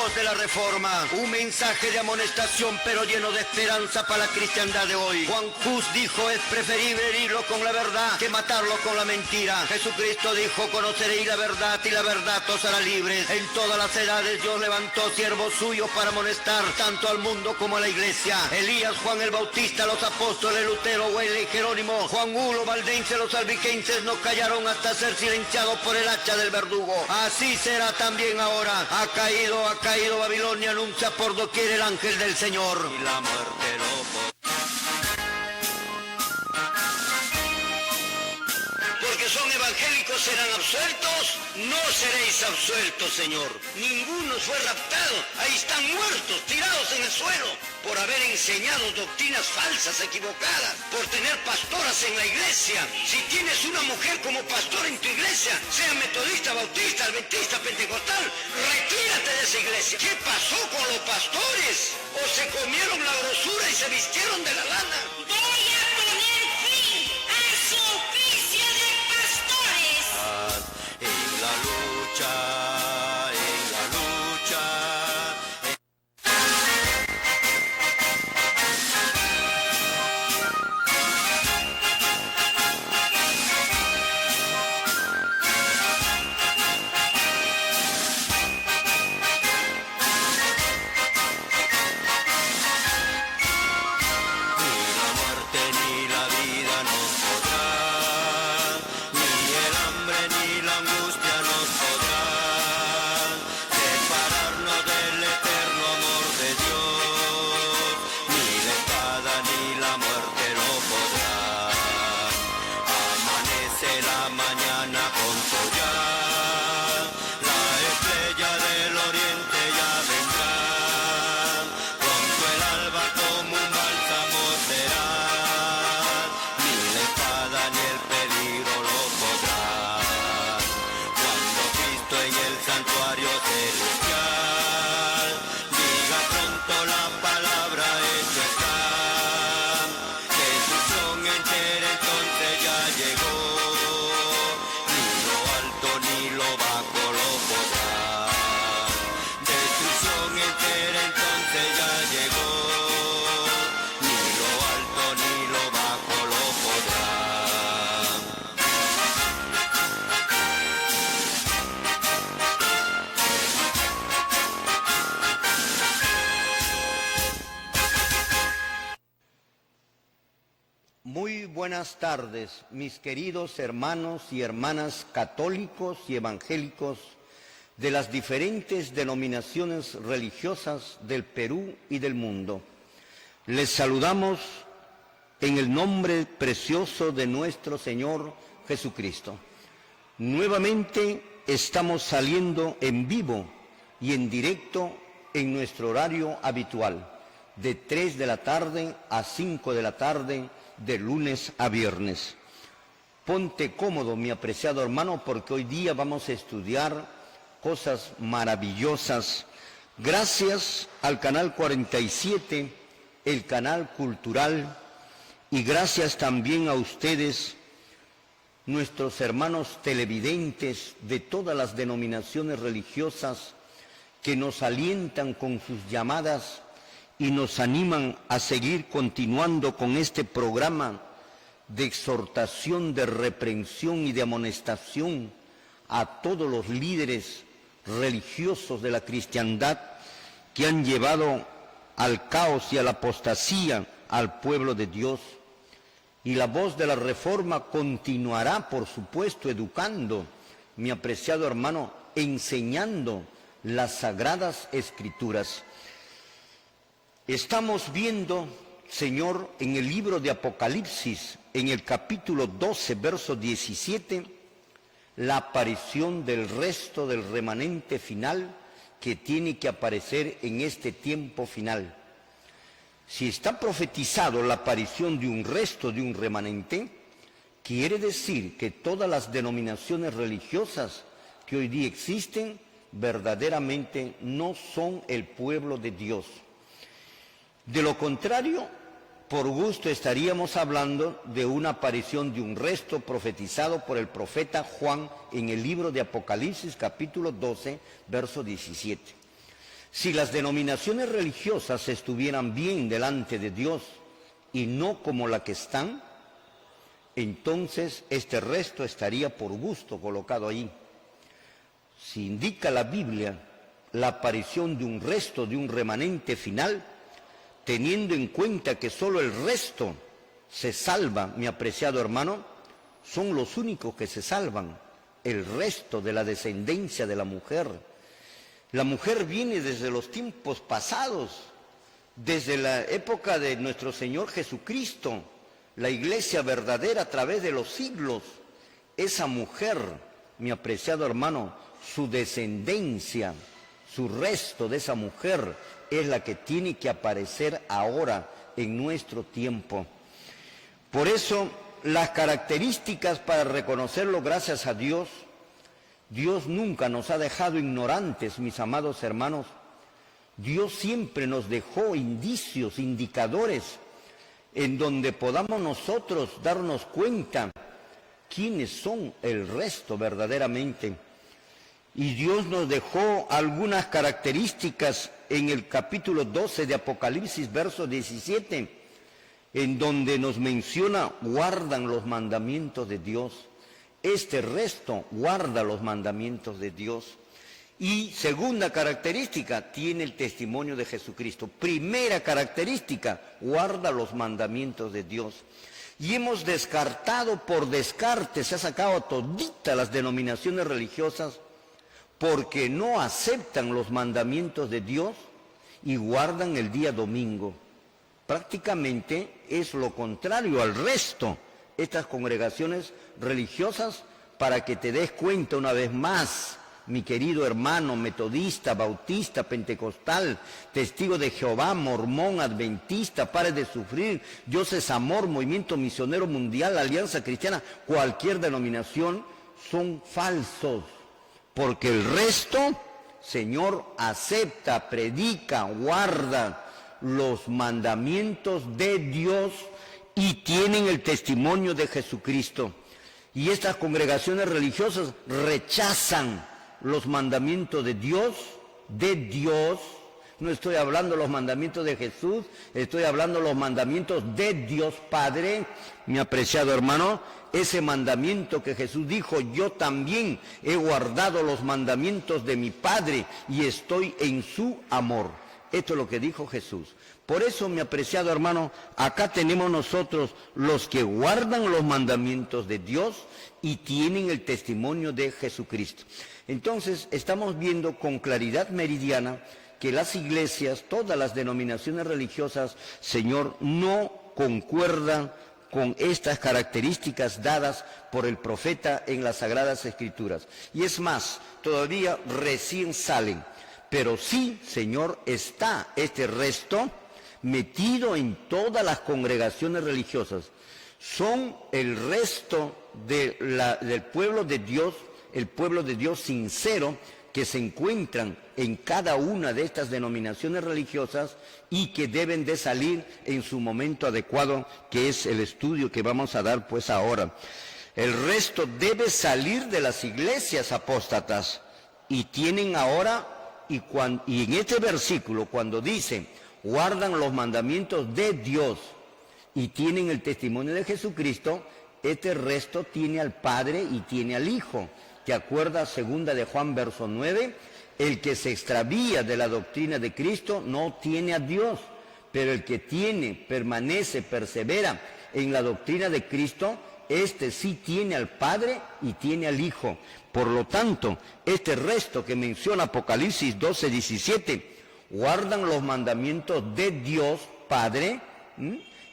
voz de la Reforma, un mensaje de amonestación pero lleno de esperanza para la cristiandad de hoy. Juan Hus dijo: es preferible herirlo con la verdad que matarlo con la mentira. Jesucristo dijo: conoceréis la verdad y la verdad os hará libres. En todas las edades Dios levantó siervos suyos para amonestar tanto al mundo como a la iglesia. Elías, Juan el Bautista, los apóstoles Lutero, Wesley y Jerónimo, Juan Hulo, Valdense, los albigenses no callaron hasta ser silenciados por el hacha del verdugo. Así será también ahora. Ha caído Babilonia, anuncia por doquier el ángel del Señor. Y la muerte lo... Porque son evangélicos serán absueltos, no seréis absueltos, Señor. Ninguno fue raptado, ahí están muertos, tirados en el suelo, por haber enseñado doctrinas falsas, equivocadas, por tener pastoras en la iglesia. Si tienes una mujer como pastor en tu iglesia, sea metodista, bautista, adventista, pentecostal, retírate de esa iglesia. ¿Qué pasó con los pastores? ¿O se comieron la grosura y se vistieron de la lana? Voy a poner fin a su oficio de pastores. En la lucha, en la lucha. Buenas tardes, mis queridos hermanos y hermanas católicos y evangélicos de las diferentes denominaciones religiosas del Perú y del mundo. Les saludamos en el nombre precioso de nuestro Señor Jesucristo. Nuevamente estamos saliendo en vivo y en directo en nuestro horario habitual, de 3 de la tarde a 5 de la tarde, de lunes a viernes. Ponte cómodo, mi apreciado hermano, porque hoy día vamos a estudiar cosas maravillosas. Gracias al Canal 47, el canal cultural, y gracias también a ustedes, nuestros hermanos televidentes de todas las denominaciones religiosas que nos alientan con sus llamadas y nos animan a seguir continuando con este programa de exhortación, de reprensión y de amonestación a todos los líderes religiosos de la cristiandad que han llevado al caos y a la apostasía al pueblo de Dios. Y la voz de la Reforma continuará, por supuesto, educando, mi apreciado hermano, enseñando las Sagradas Escrituras. Estamos viendo, Señor, en el libro de Apocalipsis, en el capítulo 12, verso 17, la aparición del resto del remanente final que tiene que aparecer en este tiempo final. Si está profetizado la aparición de un resto, de un remanente, quiere decir que todas las denominaciones religiosas que hoy día existen verdaderamente no son el pueblo de Dios. De lo contrario, por gusto estaríamos hablando de una aparición de un resto profetizado por el profeta Juan en el libro de Apocalipsis capítulo 12, verso 17. Si las denominaciones religiosas estuvieran bien delante de Dios y no como la que están, entonces este resto estaría por gusto colocado ahí. Si indica la Biblia la aparición de un resto, de un remanente final, teniendo en cuenta que solo el resto se salva, mi apreciado hermano, son los únicos que se salvan, el resto de la descendencia de la mujer. La mujer viene desde los tiempos pasados, desde la época de nuestro Señor Jesucristo, la iglesia verdadera a través de los siglos. Esa mujer, mi apreciado hermano, su descendencia, su resto de esa mujer es la que tiene que aparecer ahora en nuestro tiempo. Por eso, las características para reconocerlo, gracias a Dios, Dios nunca nos ha dejado ignorantes, mis amados hermanos. Dios siempre nos dejó indicios, indicadores, en donde podamos nosotros darnos cuenta quiénes son el resto verdaderamente. Y Dios nos dejó algunas características en el capítulo 12 de Apocalipsis, verso 17, en donde nos menciona, guardan los mandamientos de Dios. Este resto guarda los mandamientos de Dios. Y segunda característica, tiene el testimonio de Jesucristo. Primera característica, guarda los mandamientos de Dios. Y hemos descartado por descarte, se ha sacado todita las denominaciones religiosas, porque no aceptan los mandamientos de Dios y guardan el día domingo. Prácticamente es lo contrario al resto, estas congregaciones religiosas, para que te des cuenta una vez más, mi querido hermano metodista, bautista, pentecostal, testigo de Jehová, mormón, adventista, Pare de Sufrir, Dioses Amor, Movimiento Misionero Mundial, Alianza Cristiana, cualquier denominación, son falsos. Porque el resto, Señor, acepta, predica, guarda los mandamientos de Dios y tienen el testimonio de Jesucristo. Y estas congregaciones religiosas rechazan los mandamientos de Dios, no estoy hablando de los mandamientos de Jesús, estoy hablando de los mandamientos de Dios Padre, mi apreciado hermano. Ese mandamiento que Jesús dijo, yo también he guardado los mandamientos de mi Padre y estoy en su amor. Esto es lo que dijo Jesús. Por eso, mi apreciado hermano, acá tenemos nosotros los que guardan los mandamientos de Dios y tienen el testimonio de Jesucristo. Entonces, estamos viendo con claridad meridiana que las iglesias, todas las denominaciones religiosas, Señor, no concuerdan con estas características dadas por el profeta en las Sagradas Escrituras. Y es más, todavía recién salen. Pero sí, Señor, está este resto metido en todas las congregaciones religiosas. Son el resto del pueblo de Dios, el pueblo de Dios sincero, que se encuentran en cada una de estas denominaciones religiosas y que deben de salir en su momento adecuado, que es el estudio que vamos a dar pues ahora. El resto debe salir de las iglesias apóstatas y tienen ahora, y en este versículo cuando dice, guardan los mandamientos de Dios y tienen el testimonio de Jesucristo, este resto tiene al Padre y tiene al Hijo. ¿Te acuerdas, segunda de Juan, verso 9? El que se extravía de la doctrina de Cristo no tiene a Dios, pero el que tiene, permanece, persevera en la doctrina de Cristo, este sí tiene al Padre y tiene al Hijo. Por lo tanto, este resto que menciona Apocalipsis 12, 17, guardan los mandamientos de Dios Padre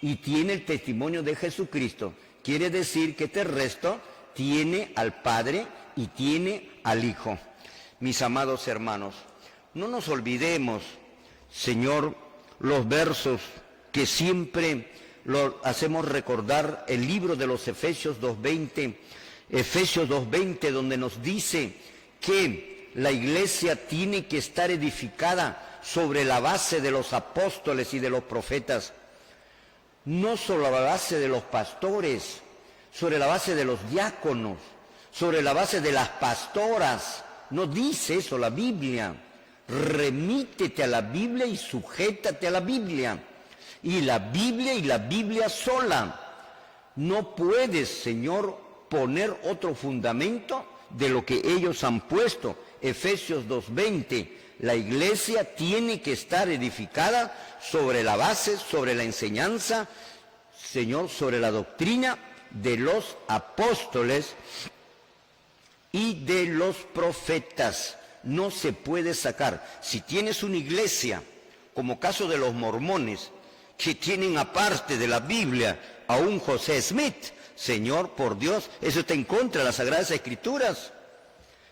y tiene el testimonio de Jesucristo. Quiere decir que este resto tiene al Padre y tiene al Hijo. Mis amados hermanos, no nos olvidemos, Señor, los versos que siempre lo hacemos recordar, el libro de los Efesios 2:20, donde nos dice que la iglesia tiene que estar edificada sobre la base de los apóstoles y de los profetas, no sobre la base de los pastores, sobre la base de los diáconos, sobre la base de las pastoras. No dice eso la Biblia. Remítete a la Biblia y sujétate a la Biblia. Y la Biblia sola. No puedes, Señor, poner otro fundamento de lo que ellos han puesto. Efesios 2:20. La iglesia tiene que estar edificada sobre la base, sobre la enseñanza, Señor, sobre la doctrina de los apóstoles y de los profetas. No se puede sacar. Si tienes una iglesia, como caso de los mormones, que tienen aparte de la Biblia a un José Smith, Señor, por Dios, eso está en contra de las Sagradas Escrituras.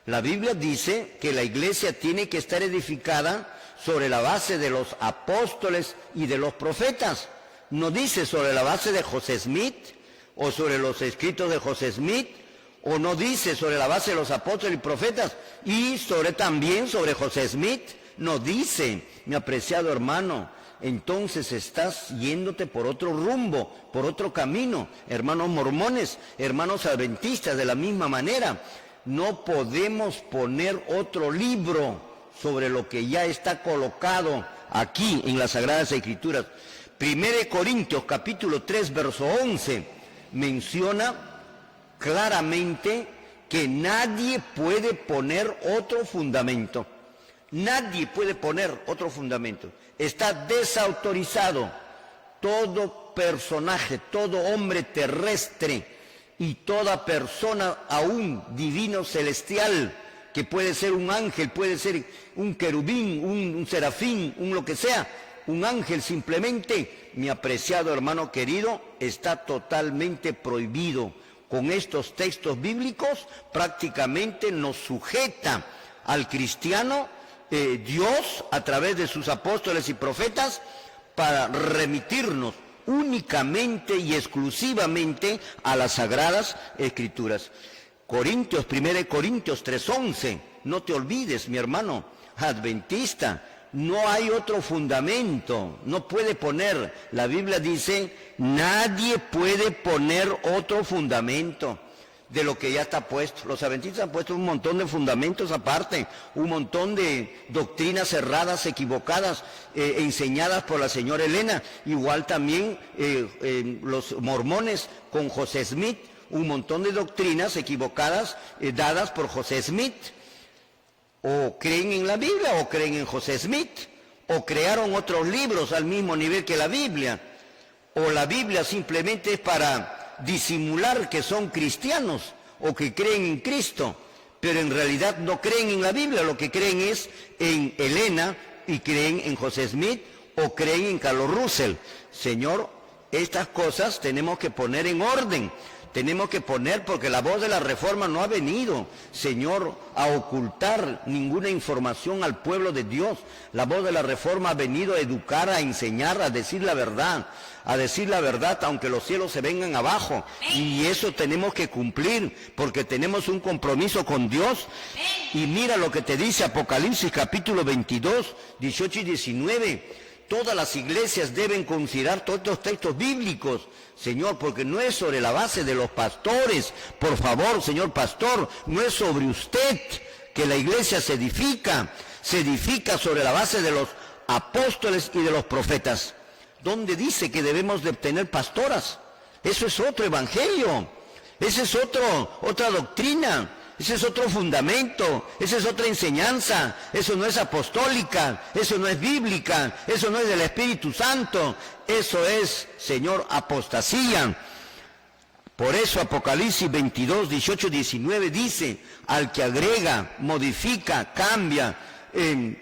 La Biblia dice que la iglesia tiene que estar edificada sobre la base de los apóstoles y de los profetas. No dice sobre la base de José Smith o sobre los escritos de José Smith, o no dice sobre la base de los apóstoles y profetas y también sobre José Smith. No dice, mi apreciado hermano. Entonces estás yéndote por otro rumbo, por otro camino. Hermanos mormones, hermanos adventistas, de la misma manera. No podemos poner otro libro sobre lo que ya está colocado aquí en las Sagradas Escrituras. 1 Corintios capítulo 3, verso 11, menciona claramente que nadie puede poner otro fundamento. Nadie puede poner otro fundamento. Está desautorizado todo personaje, todo hombre terrestre y toda persona, aún divino celestial, que puede ser un ángel, puede ser un querubín, un serafín, un lo que sea, un ángel simplemente, mi apreciado hermano querido, está totalmente prohibido. Con estos textos bíblicos prácticamente nos sujeta al cristiano Dios a través de sus apóstoles y profetas para remitirnos únicamente y exclusivamente a las Sagradas Escrituras. 1 Corintios 3:11, no te olvides, mi hermano adventista, no hay otro fundamento, no puede poner, la Biblia dice, nadie puede poner otro fundamento de lo que ya está puesto. Los adventistas han puesto un montón de fundamentos aparte, un montón de doctrinas erradas, equivocadas, enseñadas por la señora Elena. Igual también los mormones con José Smith, un montón de doctrinas equivocadas dadas por José Smith. O creen en la Biblia o creen en José Smith, o crearon otros libros al mismo nivel que la Biblia, o la Biblia simplemente es para disimular que son cristianos o que creen en Cristo, pero en realidad no creen en la Biblia, lo que creen es en Elena y creen en José Smith o creen en Carlos Russell. Señor, estas cosas tenemos que poner en orden. Tenemos que poner, porque la voz de la Reforma no ha venido, Señor, a ocultar ninguna información al pueblo de Dios. La voz de la Reforma ha venido a educar, a enseñar, a decir la verdad aunque los cielos se vengan abajo. Y eso tenemos que cumplir, porque tenemos un compromiso con Dios. Y mira lo que te dice Apocalipsis capítulo 22, 18 y 19. Todas las iglesias deben considerar todos estos textos bíblicos, Señor, porque no es sobre la base de los pastores. Por favor, señor pastor, no es sobre usted que la iglesia se edifica sobre la base de los apóstoles y de los profetas. ¿Dónde dice que debemos de tener pastoras? Eso es otro evangelio, esa es otra doctrina. Ese es otro fundamento, esa es otra enseñanza, eso no es apostólica, eso no es bíblica, eso no es del Espíritu Santo, eso es, Señor, apostasía. Por eso Apocalipsis 22, 18, 19 dice, al que agrega, modifica, cambia,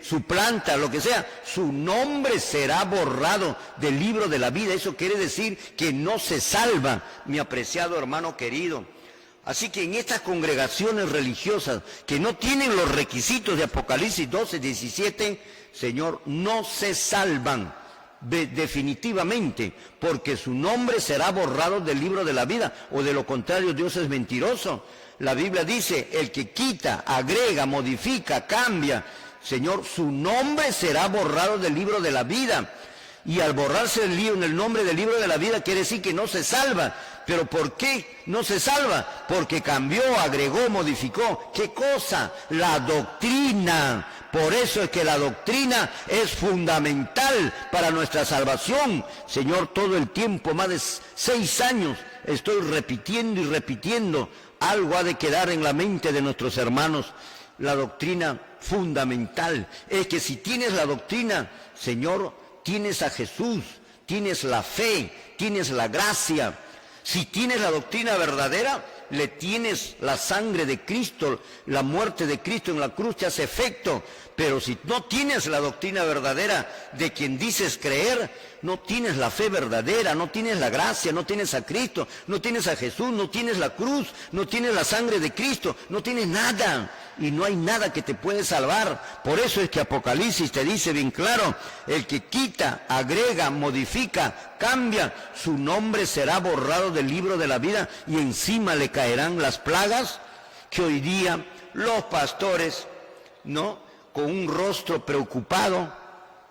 suplanta, lo que sea, su nombre será borrado del libro de la vida. Eso quiere decir que no se salva, mi apreciado hermano querido. Así que en estas congregaciones religiosas que no tienen los requisitos de Apocalipsis 12, 17, Señor, no se salvan definitivamente, porque su nombre será borrado del libro de la vida, o de lo contrario Dios es mentiroso. La Biblia dice, el que quita, agrega, modifica, cambia, Señor, su nombre será borrado del libro de la vida. Y al borrarse el nombre del libro de la vida quiere decir que no se salva. ¿Pero por qué no se salva? Porque cambió, agregó, modificó. ¿Qué cosa? La doctrina. Por eso es que la doctrina es fundamental para nuestra salvación. Señor, todo el tiempo, más de 6 años, estoy repitiendo y repitiendo. Algo ha de quedar en la mente de nuestros hermanos. La doctrina fundamental es que si tienes la doctrina, Señor, tienes a Jesús, tienes la fe, tienes la gracia. Si tienes la doctrina verdadera, le tienes la sangre de Cristo, la muerte de Cristo en la cruz te hace efecto. Pero si no tienes la doctrina verdadera de quien dices creer, no tienes la fe verdadera, no tienes la gracia, no tienes a Cristo, no tienes a Jesús, no tienes la cruz, no tienes la sangre de Cristo, no tienes nada. Y no hay nada que te puede salvar. Por eso es que Apocalipsis te dice bien claro, el que quita, agrega, modifica, cambia, su nombre será borrado del libro de la vida y encima le caerán las plagas que hoy día los pastores, ¿no?, con un rostro preocupado,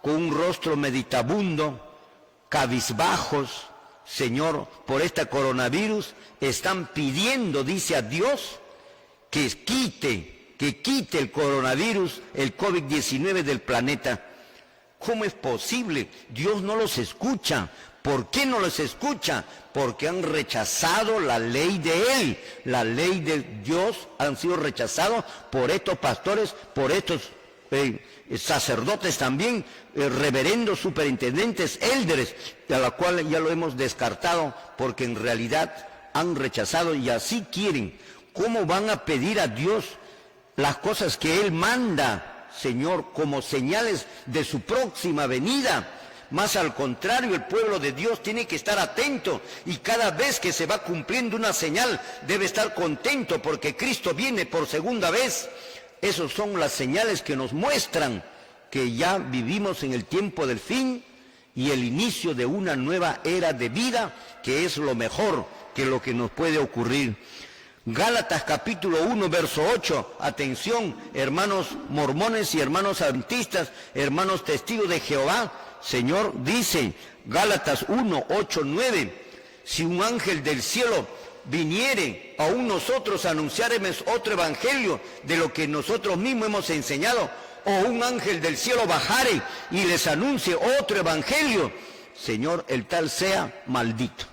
con un rostro meditabundo, cabizbajos, Señor, por este coronavirus, están pidiendo, dice a Dios, que quite el coronavirus, el COVID-19 del planeta. ¿Cómo es posible? Dios no los escucha. ¿Por qué no los escucha? Porque han rechazado la ley de Él. La ley de Dios han sido rechazados por estos pastores, por estos sacerdotes también, reverendos, superintendentes, élderes, a la cual ya lo hemos descartado porque en realidad han rechazado y así quieren. ¿Cómo van a pedir a Dios las cosas que Él manda, Señor, como señales de su próxima venida? Más al contrario, el pueblo de Dios tiene que estar atento y cada vez que se va cumpliendo una señal debe estar contento porque Cristo viene por segunda vez. Esas son las señales que nos muestran que ya vivimos en el tiempo del fin y el inicio de una nueva era de vida, que es lo mejor que lo que nos puede ocurrir. Gálatas capítulo 1, verso 8, atención, hermanos mormones y hermanos adventistas, hermanos testigos de Jehová, Señor, dice, Gálatas 1, 8, 9, si un ángel del cielo viniere, aún nosotros anunciáremos otro evangelio de lo que nosotros mismos hemos enseñado, o un ángel del cielo bajare y les anuncie otro evangelio, Señor, el tal sea maldito.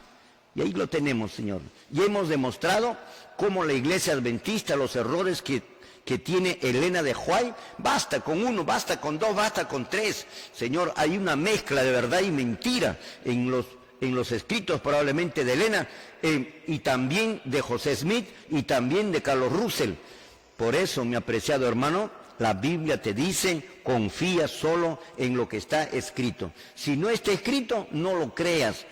Y ahí lo tenemos, Señor. Y hemos demostrado cómo la iglesia adventista, los errores que tiene Elena de White, basta con uno, basta con dos, basta con tres. Señor, hay una mezcla de verdad y mentira en los escritos probablemente de Elena, y también de José Smith y también de Carlos Russell. Por eso, mi apreciado hermano, la Biblia te dice, confía solo en lo que está escrito. Si no está escrito, no lo creas.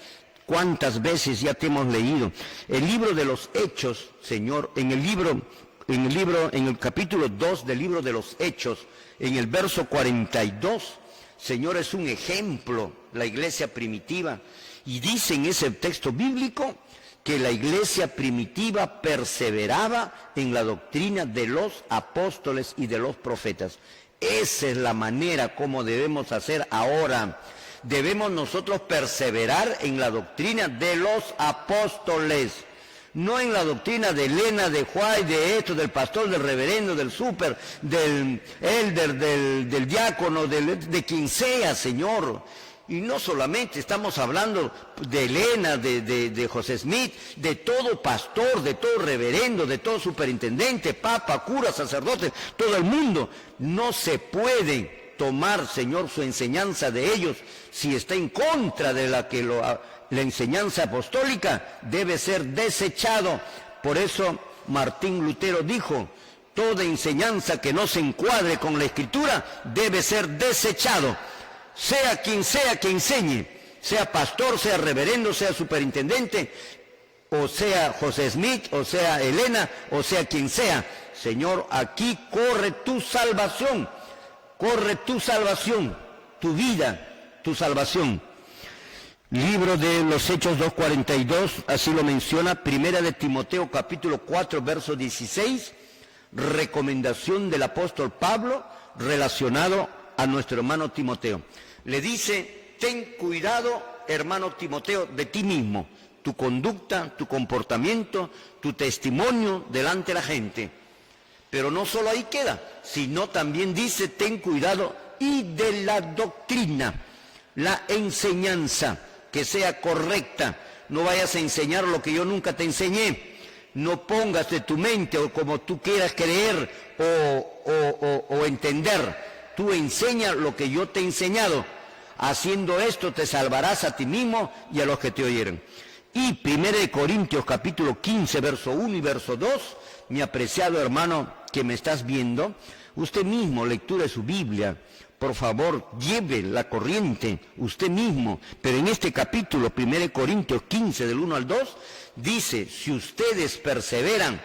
¿Cuántas veces ya te hemos leído? El libro de los Hechos, Señor, en el capítulo 2 del libro de los Hechos, en el verso 42, Señor, es un ejemplo, la iglesia primitiva. Y dice en ese texto bíblico que la iglesia primitiva perseveraba en la doctrina de los apóstoles y de los profetas. Esa es la manera como debemos hacer ahora. Debemos nosotros perseverar en la doctrina de los apóstoles, no en la doctrina de Elena, de White, de esto, del pastor, del reverendo, del súper, del elder, del diácono, de quien sea, Señor. Y no solamente estamos hablando de Elena, de José Smith, de todo pastor, de todo reverendo, de todo superintendente, papa, cura, sacerdote, todo el mundo. No se puede tomar, Señor, su enseñanza de ellos si está en contra de la enseñanza apostólica, debe ser desechado. Por eso Martín Lutero dijo, toda enseñanza que no se encuadre con la Escritura debe ser desechado. Sea quien sea que enseñe, sea pastor, sea reverendo, sea superintendente, o sea José Smith, o sea Elena, o sea quien sea. Señor, aquí corre tu salvación, tu vida, tu salvación. Libro de los Hechos 2:42, así lo menciona, Primera de Timoteo capítulo 4, verso 16, recomendación del apóstol Pablo relacionado a nuestro hermano Timoteo. Le dice, ten cuidado, hermano Timoteo, de ti mismo, tu conducta, tu comportamiento, tu testimonio delante de la gente. Pero no solo ahí queda, sino también dice, ten cuidado y de la doctrina, la enseñanza, que sea correcta. No vayas a enseñar lo que yo nunca te enseñé. No pongas de tu mente o como tú quieras creer o entender. Tú enseña lo que yo te he enseñado. Haciendo esto te salvarás a ti mismo y a los que te oyeren. Y 1 Corintios capítulo 15, verso 1 y verso 2, mi apreciado hermano que me estás viendo, usted mismo, lectura de su Biblia, por favor, lleve la corriente usted mismo. Pero en este capítulo, 1 Corintios 15, del 1 al 2, dice, si ustedes perseveran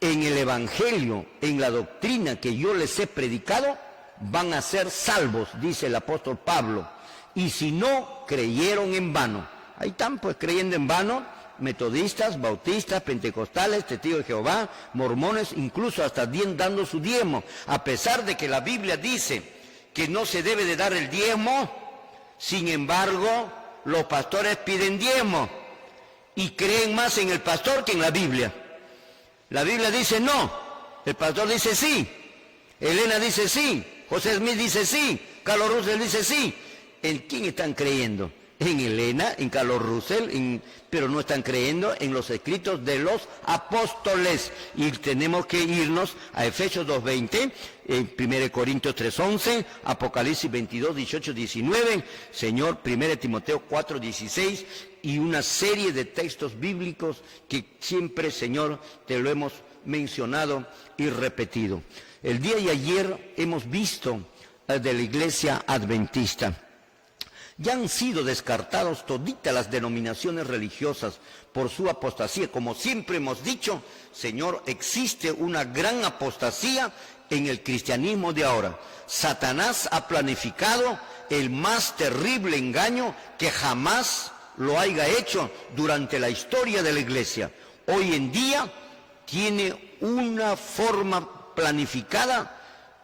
en el Evangelio, en la doctrina que yo les he predicado, van a ser salvos, dice el apóstol Pablo. Y si no, creyeron en vano. Ahí están pues creyendo en vano, metodistas, bautistas, pentecostales, testigos de Jehová, mormones, incluso hasta dando su diezmo. A pesar de que la Biblia dice que no se debe de dar el diezmo, sin embargo, los pastores piden diezmo y creen más en el pastor que en la Biblia. La Biblia dice no, el pastor dice sí, Elena dice sí, José Smith dice sí, Carlos Russell dice sí. ¿En quién están creyendo? En Elena, en Carlos Russell, pero no están creyendo en los escritos de los apóstoles. Y tenemos que irnos a Efesios 2:20, 1 Corintios 3:11, Apocalipsis 22:18, 19, Señor, 1 Timoteo 4:16 y una serie de textos bíblicos que siempre, Señor, te lo hemos mencionado y repetido. El día de ayer hemos visto de la iglesia adventista. Ya han sido descartados toditas las denominaciones religiosas por su apostasía. Como siempre hemos dicho, Señor, existe una gran apostasía en el cristianismo de ahora. Satanás ha planificado el más terrible engaño que jamás lo haya hecho durante la historia de la iglesia. Hoy en día tiene una forma planificada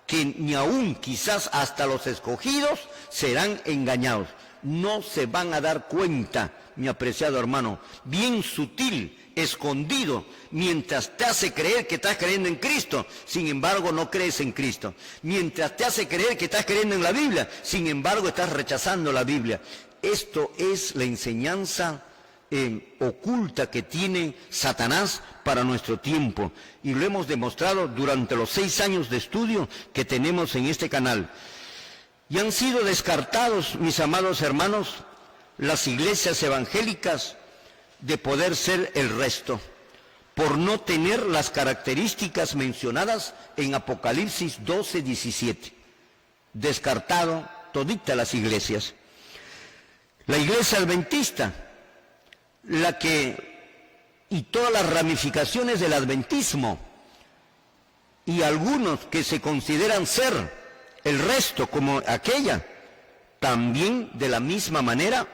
que ni aún quizás hasta los escogidos serán engañados. No se van a dar cuenta, mi apreciado hermano, bien sutil, escondido, mientras te hace creer que estás creyendo en Cristo, sin embargo no crees en Cristo. Mientras te hace creer que estás creyendo en la Biblia, sin embargo estás rechazando la Biblia. Esto es la enseñanza oculta que tiene Satanás para nuestro tiempo. Y lo hemos demostrado durante los 6 años de estudio que tenemos en este canal. Y han sido descartados, mis amados hermanos, las iglesias evangélicas de poder ser el resto, por no tener las características mencionadas en Apocalipsis 12:17. Descartado toditas las iglesias. La iglesia adventista, y todas las ramificaciones del adventismo, y algunos que se consideran ser el resto como aquella, también de la misma manera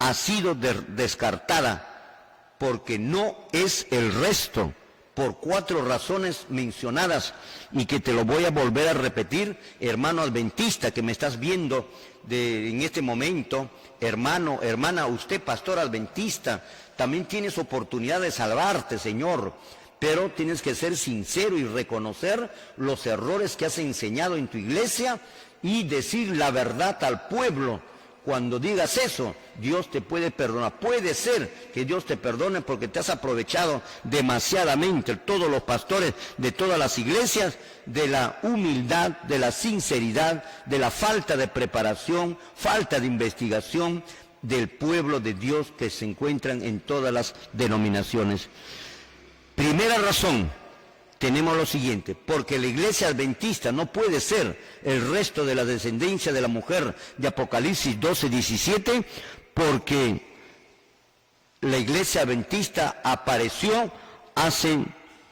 ha sido descartada, porque no es el resto, por 4 razones mencionadas, y que te lo voy a volver a repetir, hermano adventista que me estás viendo en este momento, hermano, hermana, usted pastor adventista, también tienes oportunidad de salvarte, Señor, pero tienes que ser sincero y reconocer los errores que has enseñado en tu iglesia y decir la verdad al pueblo. Cuando digas eso, Dios te puede perdonar. Puede ser que Dios te perdone porque te has aprovechado demasiadamente, todos los pastores de todas las iglesias, de la humildad, de la sinceridad, de la falta de preparación, falta de investigación del pueblo de Dios que se encuentran en todas las denominaciones. Primera razón, tenemos lo siguiente, porque la iglesia adventista no puede ser el resto de la descendencia de la mujer de Apocalipsis 12:17, porque la iglesia adventista apareció hace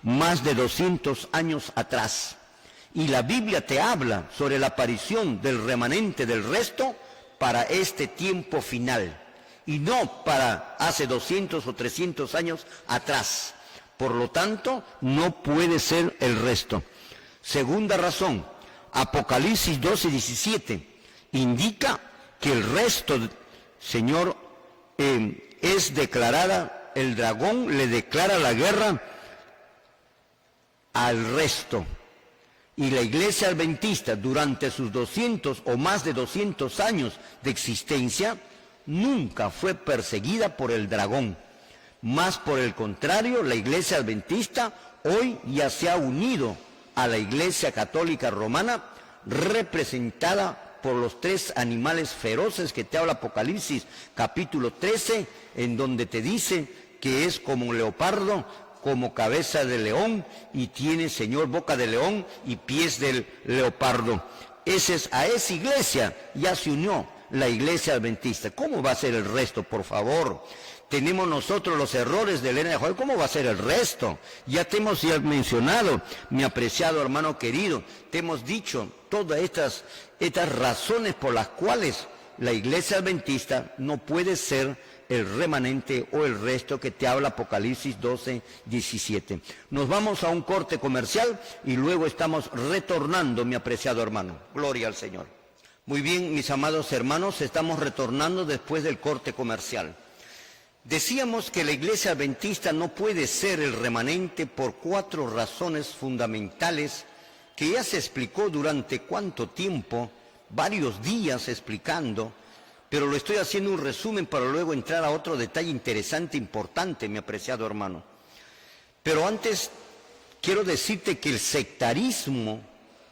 más de 200 años atrás. Y la Biblia te habla sobre la aparición del remanente del resto para este tiempo final, y no para hace 200 o 300 años atrás. Por lo tanto, no puede ser el resto. Segunda razón, Apocalipsis 12:17 indica que el resto, Señor, es declarada, el dragón le declara la guerra al resto. Y la Iglesia Adventista, durante sus 200 o más de 200 años de existencia, nunca fue perseguida por el dragón. Más por el contrario, la Iglesia Adventista hoy ya se ha unido a la Iglesia Católica Romana, representada por los 3 animales feroces que te habla Apocalipsis capítulo 13, en donde te dice que es como un leopardo, como cabeza de león, y tiene, Señor, boca de león y pies del leopardo. A esa iglesia ya se unió la Iglesia Adventista. ¿Cómo va a ser el resto, por favor? Tenemos nosotros los errores de Elena de Joel, ¿cómo va a ser el resto? Ya te hemos mencionado, mi apreciado hermano querido, te hemos dicho todas estas razones por las cuales la Iglesia Adventista no puede ser el remanente o el resto que te habla Apocalipsis 12, 17. Nos vamos a un corte comercial y luego estamos retornando, mi apreciado hermano. Gloria al Señor. Muy bien, mis amados hermanos, estamos retornando después del corte comercial. Decíamos que la Iglesia Adventista no puede ser el remanente por 4 razones fundamentales que ya se explicó durante cuánto tiempo, varios días explicando, pero lo estoy haciendo un resumen para luego entrar a otro detalle interesante, importante, mi apreciado hermano. Pero antes quiero decirte que el sectarismo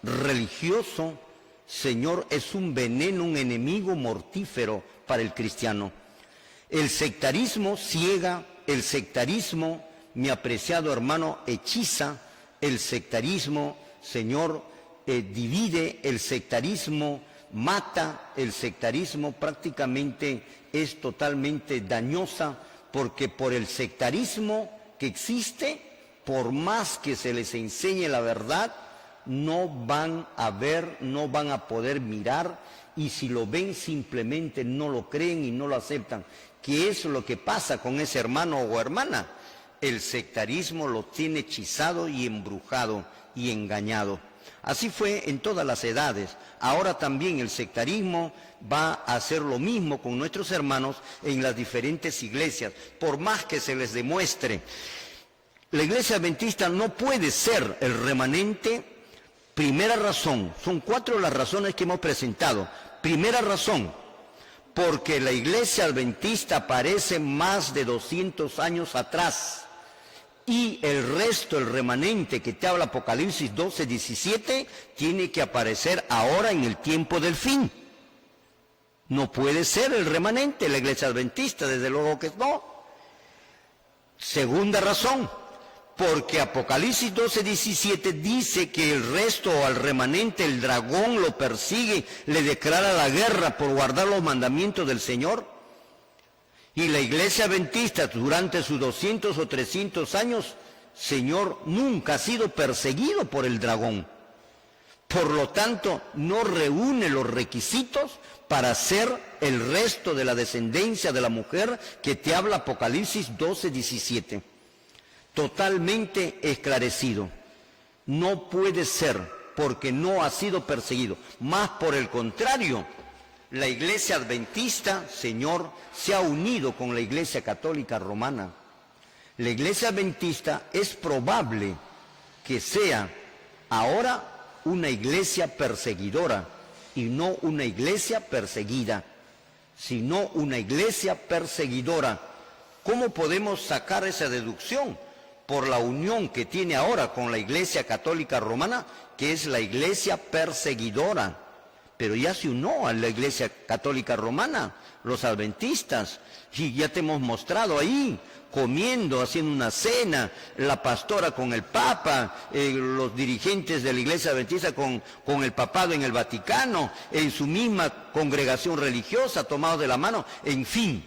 religioso, Señor, es un veneno, un enemigo mortífero para el cristiano. El sectarismo ciega, el sectarismo, mi apreciado hermano, hechiza, el sectarismo, Señor, divide, el sectarismo mata, el sectarismo prácticamente es totalmente dañosa, porque por el sectarismo que existe, por más que se les enseñe la verdad, no van a ver, no van a poder mirar, y si lo ven simplemente no lo creen y no lo aceptan. ¿Qué es lo que pasa con ese hermano o hermana? El sectarismo lo tiene hechizado y embrujado y engañado. Así fue en todas las edades. Ahora también el sectarismo va a hacer lo mismo con nuestros hermanos en las diferentes iglesias, por más que se les demuestre. La Iglesia Adventista no puede ser el remanente. Primera razón, son 4 las razones que hemos presentado. Primera razón, porque la Iglesia Adventista aparece más de 200 años atrás. Y el resto, el remanente que te habla Apocalipsis 12, 17, tiene que aparecer ahora en el tiempo del fin. No puede ser el remanente la Iglesia Adventista, desde luego que no. Segunda razón, porque Apocalipsis 12, 17 dice que el resto o al remanente, el dragón lo persigue, le declara la guerra por guardar los mandamientos del Señor. Y la Iglesia Adventista durante sus 200 o 300 años, Señor, nunca ha sido perseguido por el dragón. Por lo tanto, no reúne los requisitos para ser el resto de la descendencia de la mujer que te habla Apocalipsis 12, 17. Totalmente esclarecido. No puede ser porque no ha sido perseguido. Más por el contrario, la Iglesia Adventista, Señor, se ha unido con la Iglesia Católica Romana. La Iglesia Adventista es probable que sea ahora una iglesia perseguidora y no una iglesia perseguida, sino una iglesia perseguidora. ¿Cómo podemos sacar esa deducción? Por la unión que tiene ahora con la Iglesia Católica Romana, que es la iglesia perseguidora. Pero ya se unió a la Iglesia Católica Romana, los adventistas, y ya te hemos mostrado ahí, comiendo, haciendo una cena, la pastora con el Papa, los dirigentes de la Iglesia Adventista con el papado en el Vaticano, en su misma congregación religiosa, tomados de la mano, en fin.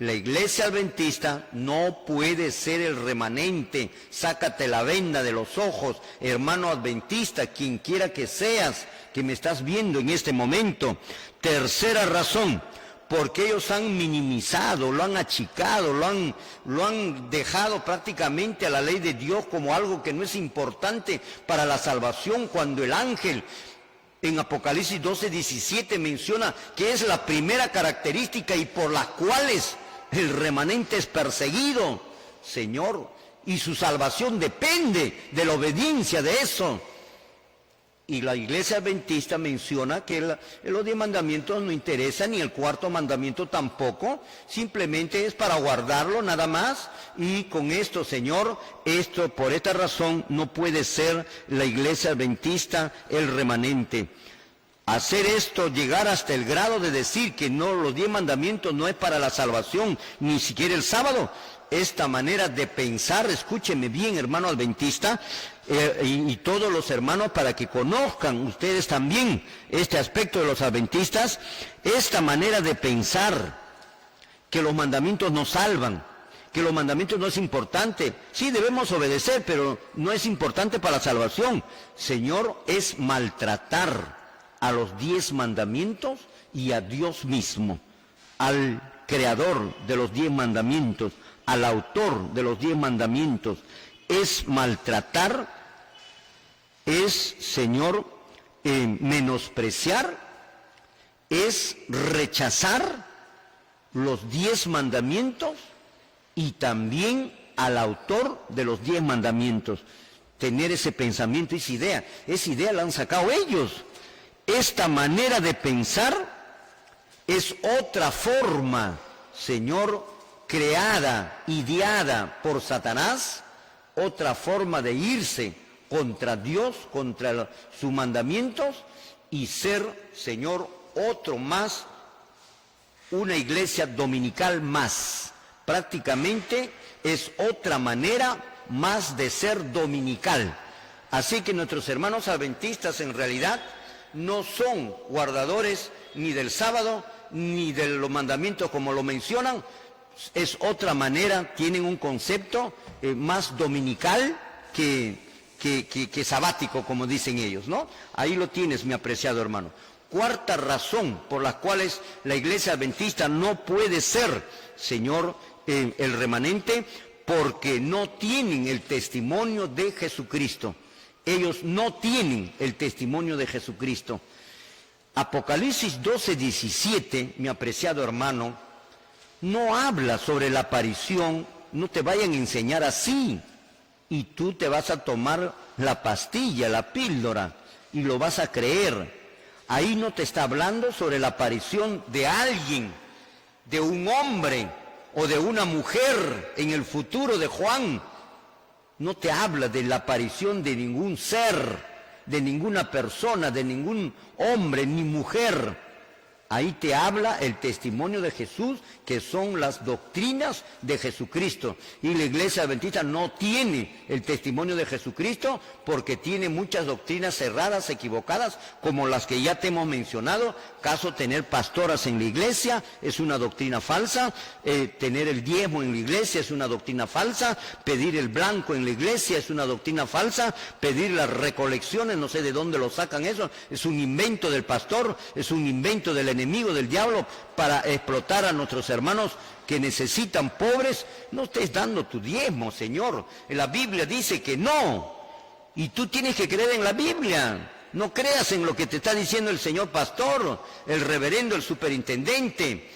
La Iglesia Adventista no puede ser el remanente. Sácate la venda de los ojos, hermano adventista, quien quiera que seas, que me estás viendo en este momento. Tercera razón, porque ellos han minimizado, lo han achicado, lo han dejado prácticamente a la ley de Dios como algo que no es importante para la salvación, cuando el ángel en Apocalipsis 12, 17 menciona que es la primera característica y por las cuales el remanente es perseguido, Señor. y su salvación depende de la obediencia de eso. Y la iglesia adventista menciona que los 10 mandamientos no interesan, ni el 4º mandamiento tampoco, simplemente es para guardarlo nada más, y con esto, Señor, por esta razón no puede ser la iglesia adventista el remanente. Hacer esto, llegar hasta el grado de decir que no, los 10 mandamientos no es para la salvación, ni siquiera el sábado. Esta manera de pensar, escúcheme bien, hermano adventista, y todos los hermanos, para que conozcan ustedes también este aspecto de los adventistas, esta manera de pensar que los mandamientos nos salvan, que los mandamientos no es importante. Sí, debemos obedecer, pero no es importante para la salvación. Señor, es maltratar a los 10 mandamientos y a Dios mismo, al creador de los 10 mandamientos, al autor de los 10 mandamientos. Es maltratar, es, Señor, menospreciar, es rechazar los 10 mandamientos y también al autor de los 10 mandamientos. Tener ese pensamiento, esa idea la han sacado ellos. Esta manera de pensar es otra forma, Señor, creada, ideada por Satanás, otra forma de irse contra Dios, contra sus mandamientos, y ser, Señor, otro más, una iglesia dominical más. Prácticamente es otra manera más de ser dominical. Así que nuestros hermanos adventistas en realidad no son guardadores ni del sábado, ni de los mandamientos como lo mencionan. Es otra manera, tienen un concepto más dominical que sabático, como dicen ellos, ¿no? Ahí lo tienes, mi apreciado hermano. 4ª razón por las cuales la iglesia adventista no puede ser, Señor, el remanente, porque no tienen el testimonio de Jesucristo. Ellos no tienen el testimonio de Jesucristo. Apocalipsis 12:17, mi apreciado hermano, no habla sobre la aparición. No te vayan a enseñar así y tú te vas a tomar la pastilla, la píldora, y lo vas a creer. Ahí no te está hablando sobre la aparición de alguien, de un hombre o de una mujer en el futuro de Juan. No te habla de la aparición de ningún ser, de ninguna persona, de ningún hombre ni mujer. Ahí te habla el testimonio de Jesús, que son las doctrinas de Jesucristo. Y la iglesia adventista no tiene el testimonio de Jesucristo porque tiene muchas doctrinas erradas, equivocadas, como las que ya te hemos mencionado. Caso tener pastoras en la iglesia es una doctrina falsa, tener el diezmo en la iglesia es una doctrina falsa, pedir el blanco en la iglesia es una doctrina falsa, pedir las recolecciones, no sé de dónde lo sacan eso, es un invento del pastor, es un invento del enemigo del diablo para explotar a nuestros hermanos que necesitan, pobres. No estés dando tu diezmo, Señor. La Biblia dice que no, y tú tienes que creer en la Biblia. No creas en lo que te está diciendo el señor pastor, el reverendo, el superintendente.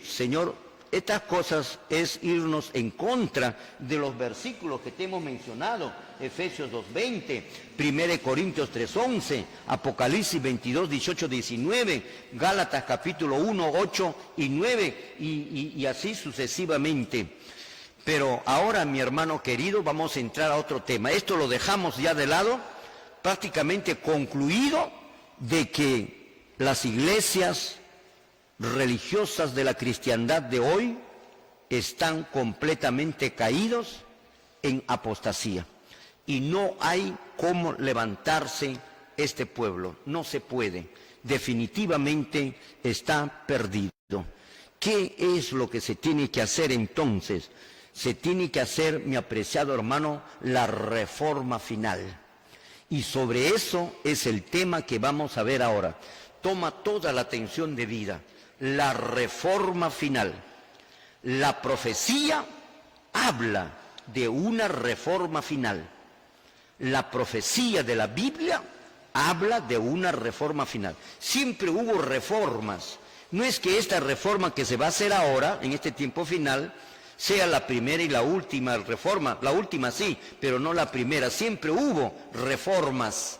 Señor, estas cosas es irnos en contra de los versículos que te hemos mencionado. Efesios 2:20, 1 Corintios 3:11, Apocalipsis 22:18, 19, Gálatas capítulo 1, 8 y 9, y así sucesivamente. Pero ahora, mi hermano querido, vamos a entrar a otro tema. Esto lo dejamos ya de lado, prácticamente concluido, de que las iglesias religiosas de la cristiandad de hoy están completamente caídos en apostasía. Y no hay cómo levantarse este pueblo, no se puede, definitivamente está perdido. ¿Qué es lo que se tiene que hacer entonces? Se tiene que hacer, mi apreciado hermano, la reforma final. Y sobre eso es el tema que vamos a ver ahora. Toma toda la atención debida. La reforma final. La profecía habla de una reforma final. La profecía de la Biblia habla de una reforma final. Siempre hubo reformas. No es que esta reforma que se va a hacer ahora, en este tiempo final, sea la primera y la última reforma. La última sí, pero no la primera. Siempre hubo reformas.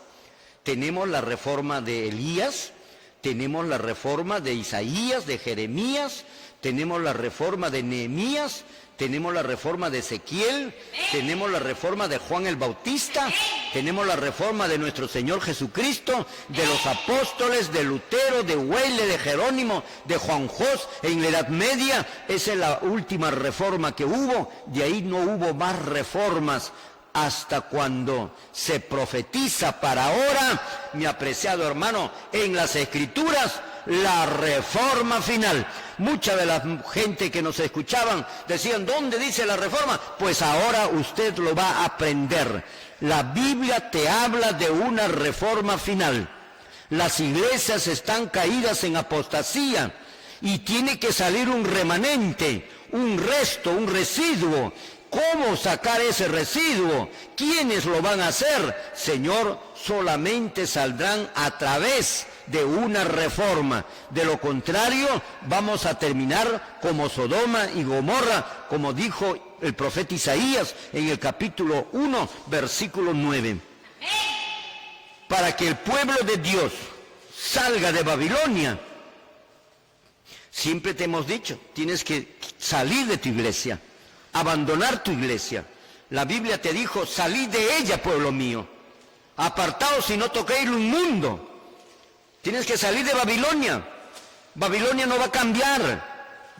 Tenemos la reforma de Elías, tenemos la reforma de Isaías, de Jeremías, tenemos la reforma de Nehemías, tenemos la reforma de Ezequiel, tenemos la reforma de Juan el Bautista, tenemos la reforma de nuestro Señor Jesucristo, de los apóstoles, de Lutero, de Weile, de Jerónimo, de Juan Jos en la Edad Media. Esa es la última reforma que hubo. De ahí no hubo más reformas hasta cuando se profetiza para ahora, mi apreciado hermano, en las Escrituras, la reforma final. Mucha de la gente que nos escuchaban decían, ¿dónde dice la reforma? Pues ahora usted lo va a aprender. La Biblia te habla de una reforma final. Las iglesias están caídas en apostasía y tiene que salir un remanente, un resto, un residuo. ¿Cómo sacar ese residuo? ¿Quiénes lo van a hacer? Señor, solamente saldrán a través de una reforma. De lo contrario, vamos a terminar como Sodoma y Gomorra, como dijo el profeta Isaías en el capítulo 1, versículo 9. Para que el pueblo de Dios salga de Babilonia, siempre te hemos dicho, tienes que salir de tu iglesia, abandonar tu iglesia. La Biblia te dijo, salid de ella, pueblo mío, apartaos y no toquéis lo inmundo. Tienes que salir de Babilonia. Babilonia no va a cambiar,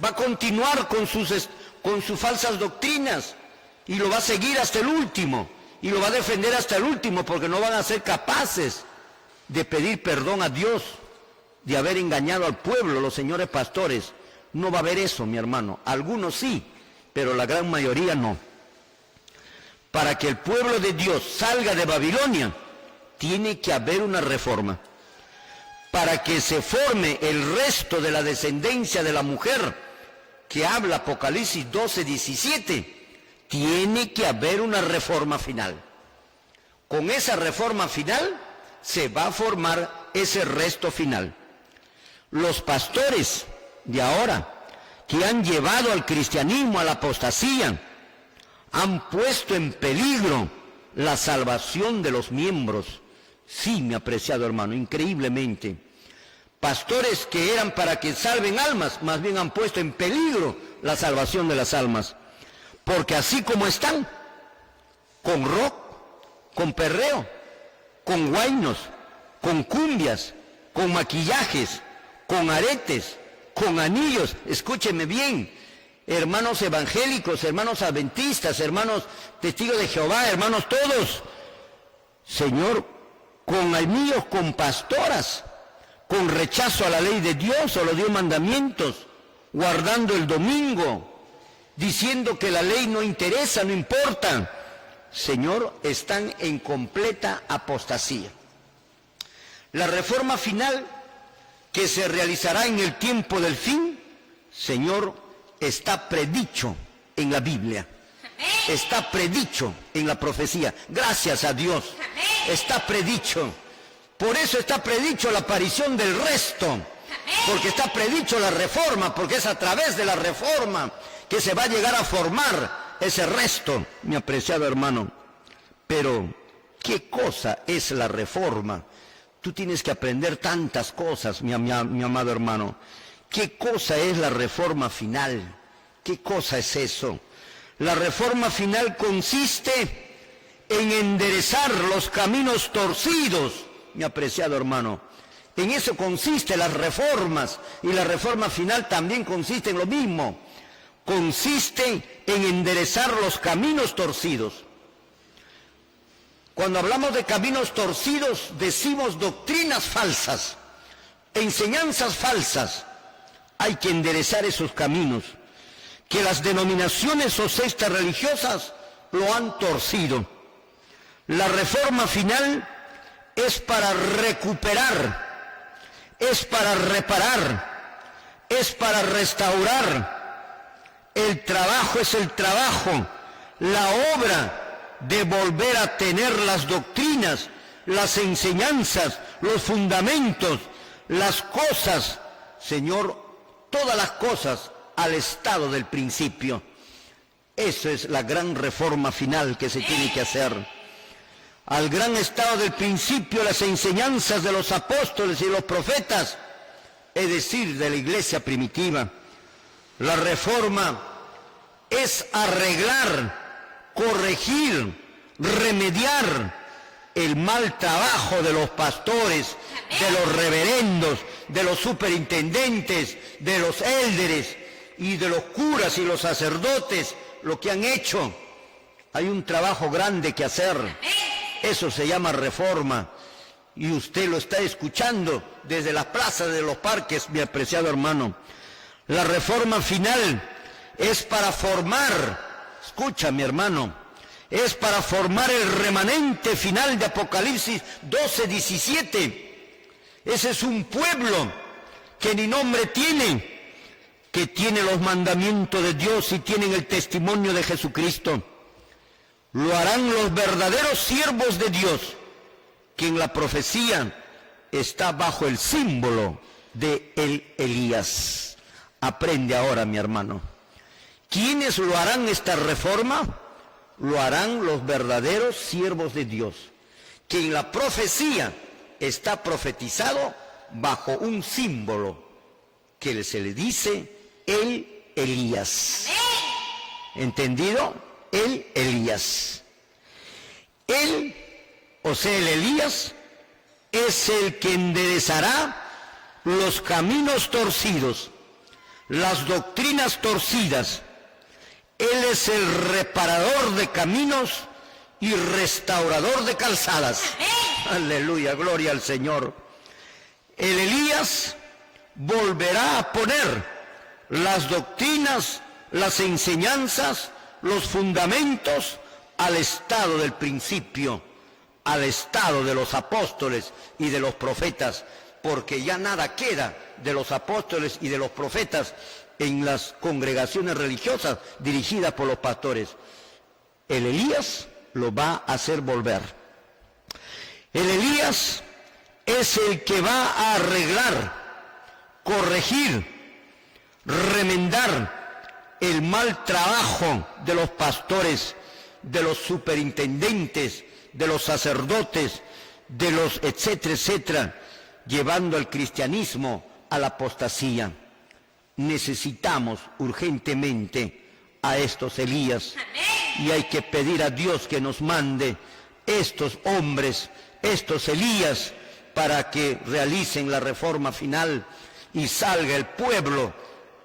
va a continuar con sus falsas doctrinas y lo va a seguir hasta el último y lo va a defender hasta el último, porque no van a ser capaces de pedir perdón a Dios de haber engañado al pueblo, los señores pastores. No va a haber eso, mi hermano. Algunos sí, pero la gran mayoría no. Para que el pueblo de Dios salga de Babilonia, tiene que haber una reforma. Para que se forme el resto de la descendencia de la mujer, que habla Apocalipsis 12:17, tiene que haber una reforma final. Con esa reforma final se va a formar ese resto final. Los pastores de ahora, que han llevado al cristianismo a la apostasía, han puesto en peligro la salvación de los miembros. Sí, mi apreciado hermano, increíblemente. Pastores que eran para que salven almas, más bien han puesto en peligro la salvación de las almas. Porque así como están, con rock, con perreo, con guainos, con cumbias, con maquillajes, con aretes, con anillos, escúcheme bien, hermanos evangélicos, hermanos adventistas, hermanos testigos de Jehová, hermanos todos, Señor, con anillos, con pastoras, con rechazo a la ley de Dios, a los 10 mandamientos, guardando el domingo, diciendo que la ley no interesa, no importa. Señor, están en completa apostasía. La reforma final que se realizará en el tiempo del fin, Señor, está predicho en la Biblia. Está predicho en la profecía. Gracias a Dios. Está predicho. Por eso está predicho la aparición del resto. Porque está predicho la reforma. Porque es a través de la reforma que se va a llegar a formar ese resto, mi apreciado hermano. Pero, ¿qué cosa es la reforma? Tú tienes que aprender tantas cosas, mi amado hermano. ¿Qué cosa es la reforma final? ¿Qué cosa es eso? La reforma final consiste en enderezar los caminos torcidos, mi apreciado hermano. En eso consiste las reformas, y la reforma final también consiste en lo mismo. Consiste en enderezar los caminos torcidos. Cuando hablamos de caminos torcidos, decimos doctrinas falsas, enseñanzas falsas. Hay que enderezar esos caminos, que las denominaciones o sectas religiosas lo han torcido. La reforma final es para recuperar, es para reparar, es para restaurar. El trabajo es el trabajo, la obra de volver a tener las doctrinas, las enseñanzas, los fundamentos, las cosas, Señor, todas las cosas al estado del principio. Esa es la gran reforma final que se tiene que hacer. Al gran estado del principio, las enseñanzas de los apóstoles y los profetas, es decir, de la iglesia primitiva. La reforma es arreglar, corregir, remediar el mal trabajo de los pastores, de los reverendos, de los superintendentes, de los élderes y de los curas y los sacerdotes, lo que han hecho. Hay un trabajo grande que hacer. Eso se llama reforma. Y usted lo está escuchando desde las plazas de los parques, mi apreciado hermano. La reforma final es para formar, escucha mi hermano, es para formar el remanente final de Apocalipsis 12:17. Ese es un pueblo que ni nombre tiene, que tiene los mandamientos de Dios y tienen el testimonio de Jesucristo. Lo harán los verdaderos siervos de Dios, que en la profecía está bajo el símbolo de Elías. Aprende ahora, mi hermano. ¿Quiénes lo harán esta reforma? Lo harán los verdaderos siervos de Dios, que en la profecía está profetizado bajo un símbolo que se le dice el Elías. ¿Entendido? El Elías. Él, o sea, el Elías, es el que enderezará los caminos torcidos, las doctrinas torcidas. Él es el reparador de caminos y restaurador de calzadas. Aleluya, gloria al Señor. El Elías volverá a poner las doctrinas, las enseñanzas, los fundamentos al estado del principio, al estado de los apóstoles y de los profetas, porque ya nada queda de los apóstoles y de los profetas en las congregaciones religiosas dirigidas por los pastores. El Elías lo va a hacer volver. El Elías es el que va a arreglar, corregir, remendar el mal trabajo de los pastores, de los superintendentes, de los sacerdotes, de los etcétera, etcétera, llevando al cristianismo a la apostasía. Necesitamos urgentemente a estos Elías y hay que pedir a Dios que nos mande estos hombres, estos Elías, para que realicen la reforma final y salga el pueblo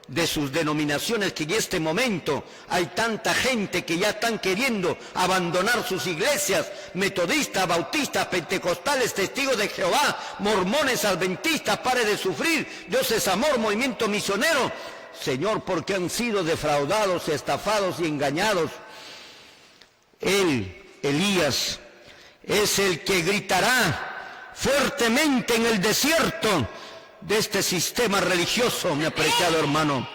de sus denominaciones, que en este momento hay tanta gente que ya están queriendo abandonar sus iglesias, metodistas, bautistas, pentecostales, testigos de Jehová, mormones, adventistas, pare de sufrir, Dios es amor, movimiento misionero, Señor, porque han sido defraudados, estafados y engañados. Él, Elías, es el que gritará fuertemente en el desierto de este sistema religioso, mi apreciado hermano,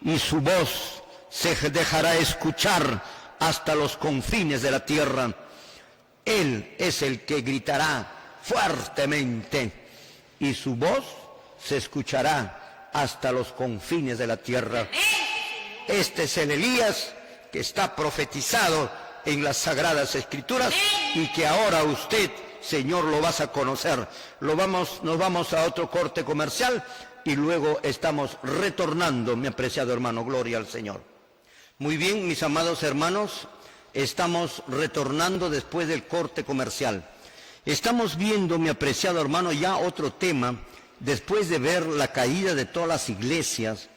y su voz se dejará escuchar hasta los confines de la tierra. Él es el que gritará fuertemente y su voz se escuchará hasta los confines de la tierra. Este es el Elías que está profetizado en las Sagradas Escrituras y que ahora usted, Señor, lo vas a conocer. Nos vamos a otro corte comercial y luego estamos retornando, mi apreciado hermano. Gloria al Señor. Muy bien, mis amados hermanos, estamos retornando después del corte comercial. Estamos viendo, mi apreciado hermano, ya otro tema, después de ver la caída de todas las iglesias,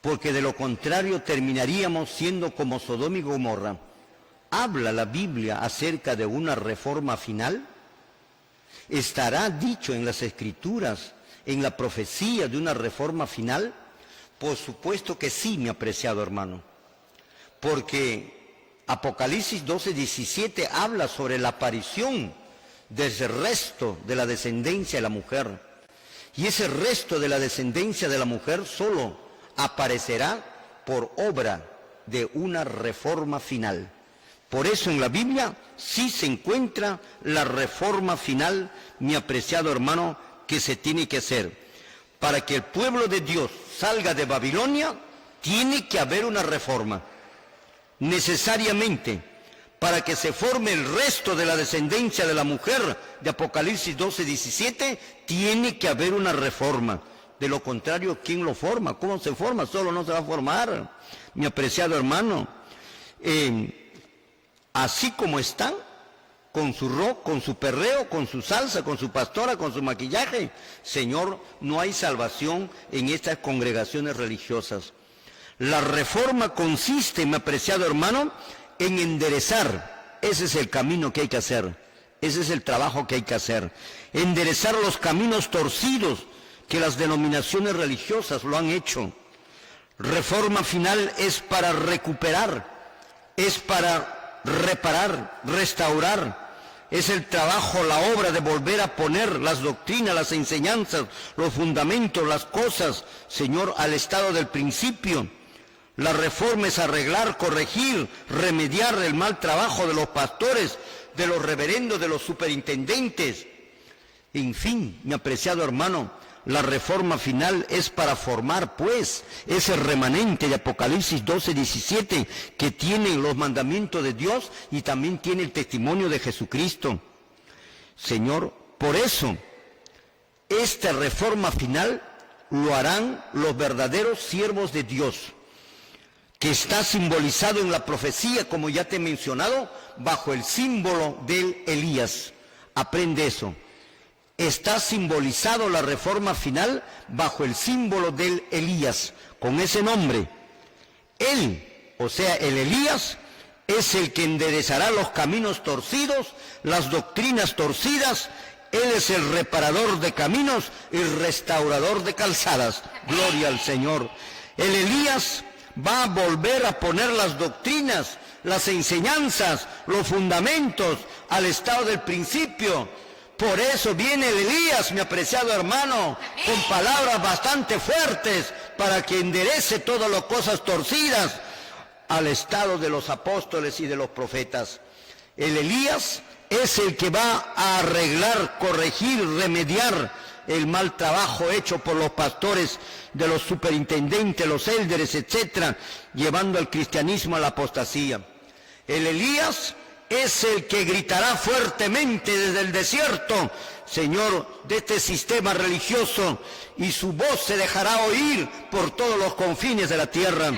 porque de lo contrario terminaríamos siendo como Sodoma y Gomorra. ¿Habla la Biblia acerca de una reforma final? ¿Estará dicho en las Escrituras, en la profecía de una reforma final? Por supuesto que sí, mi apreciado hermano, porque Apocalipsis 12:17 habla sobre la aparición de ese resto de la descendencia de la mujer. Y ese resto de la descendencia de la mujer solo aparecerá por obra de una reforma final. Por eso en la Biblia sí se encuentra la reforma final, mi apreciado hermano, que se tiene que hacer. Para que el pueblo de Dios salga de Babilonia, tiene que haber una reforma. necesariamente, para que se forme el resto de la descendencia de la mujer de Apocalipsis 12:17, tiene que haber una reforma. De lo contrario, ¿quién lo forma? ¿Cómo se forma? Solo no se va a formar, mi apreciado hermano. Así como están, con su rock, con su perreo, con su salsa, con su pastora, con su maquillaje, Señor, no hay salvación en estas congregaciones religiosas. La reforma consiste, mi apreciado hermano, en enderezar. Ese es el camino que hay que hacer. Ese es el trabajo que hay que hacer. Enderezar los caminos torcidos que las denominaciones religiosas lo han hecho. Reforma final es para recuperar, es para reparar, restaurar. Es el trabajo, la obra de volver a poner las doctrinas, las enseñanzas, los fundamentos, las cosas, Señor, al estado del principio. La reforma es arreglar, corregir, remediar el mal trabajo de los pastores, de los reverendos, de los superintendentes. En fin, mi apreciado hermano, la reforma final es para formar, pues, ese remanente de Apocalipsis 12:17 que tiene los mandamientos de Dios y también tiene el testimonio de Jesucristo. Señor, por eso, esta reforma final lo harán los verdaderos siervos de Dios, que está simbolizado en la profecía, como ya te he mencionado, bajo el símbolo del Elías. Aprende eso. Está simbolizado la reforma final bajo el símbolo del Elías, con ese nombre. Él, o sea, el Elías, es el que enderezará los caminos torcidos, las doctrinas torcidas. Él es el reparador de caminos y restaurador de calzadas. Gloria al Señor. El Elías va a volver a poner las doctrinas, las enseñanzas, los fundamentos al estado del principio. Por eso viene el Elías, mi apreciado hermano, con palabras bastante fuertes para que enderece todas las cosas torcidas al estado de los apóstoles y de los profetas. El Elías es el que va a arreglar, corregir, remediar el mal trabajo hecho por los pastores, de los superintendentes, los élderes, etcétera, llevando al cristianismo a la apostasía. El Elías es el que gritará fuertemente desde el desierto, Señor, de este sistema religioso, y su voz se dejará oír por todos los confines de la tierra.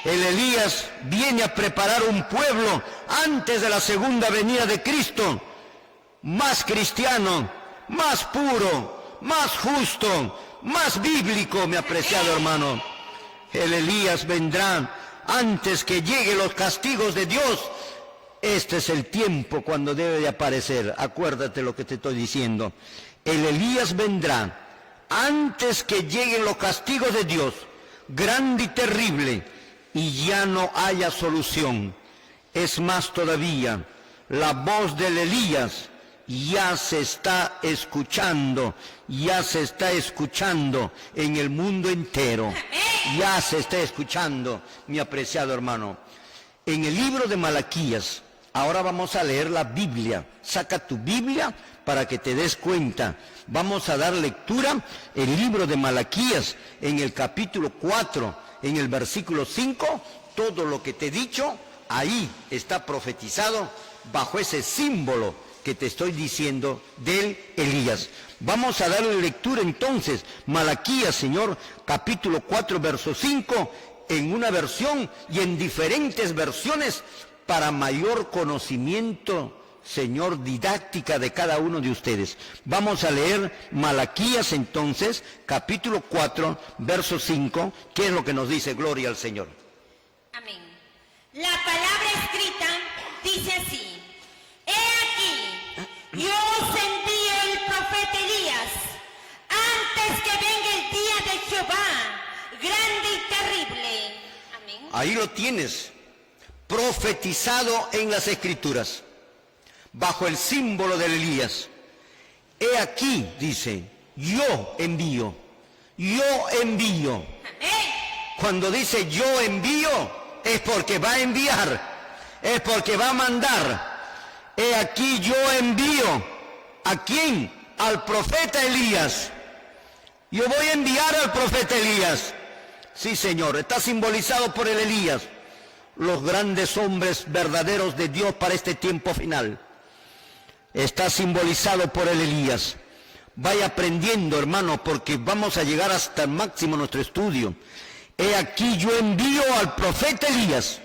El Elías viene a preparar un pueblo antes de la segunda venida de Cristo, más cristiano, más puro, más justo, más bíblico, mi apreciado hermano. El Elías vendrá antes que lleguen los castigos de Dios. Este es el tiempo cuando debe de aparecer. Acuérdate lo que te estoy diciendo. El Elías vendrá antes que lleguen los castigos de Dios, grande y terrible, y ya no haya solución. Es más todavía, la voz del Elías ya se está escuchando en el mundo entero. Ya se está escuchando, mi apreciado hermano. En el libro de Malaquías, ahora vamos a leer la Biblia. Saca tu Biblia para que te des cuenta. Vamos a dar lectura el libro de Malaquías en el capítulo 4, en el versículo 5. Todo lo que te he dicho, ahí está profetizado bajo ese símbolo que te estoy diciendo del Elías. Vamos a darle lectura entonces, Malaquías, Señor, capítulo 4, verso 5, en una versión y en diferentes versiones para mayor conocimiento, Señor, didáctica de cada uno de ustedes. Vamos a leer Malaquías entonces, capítulo 4, verso 5, ¿qué es lo que nos dice? Gloria al Señor. Amén. La palabra escrita dice así: He aquí, yo os envío el profeta Elías, antes que venga el día de Jehová, grande y terrible. Amén. Ahí lo tienes, profetizado en las Escrituras, bajo el símbolo del Elías. He aquí, dice, yo envío, yo envío. Amén. Cuando dice yo envío, es porque va a enviar, es porque va a mandar. He aquí yo envío, ¿a quién? Al profeta Elías. Yo voy a enviar al profeta Elías. Sí, Señor, está simbolizado por el Elías. los grandes hombres verdaderos de Dios para este tiempo final. Está simbolizado por el Elías. Vaya aprendiendo, hermano, porque vamos a llegar hasta el máximo nuestro estudio. He aquí yo envío al profeta Elías.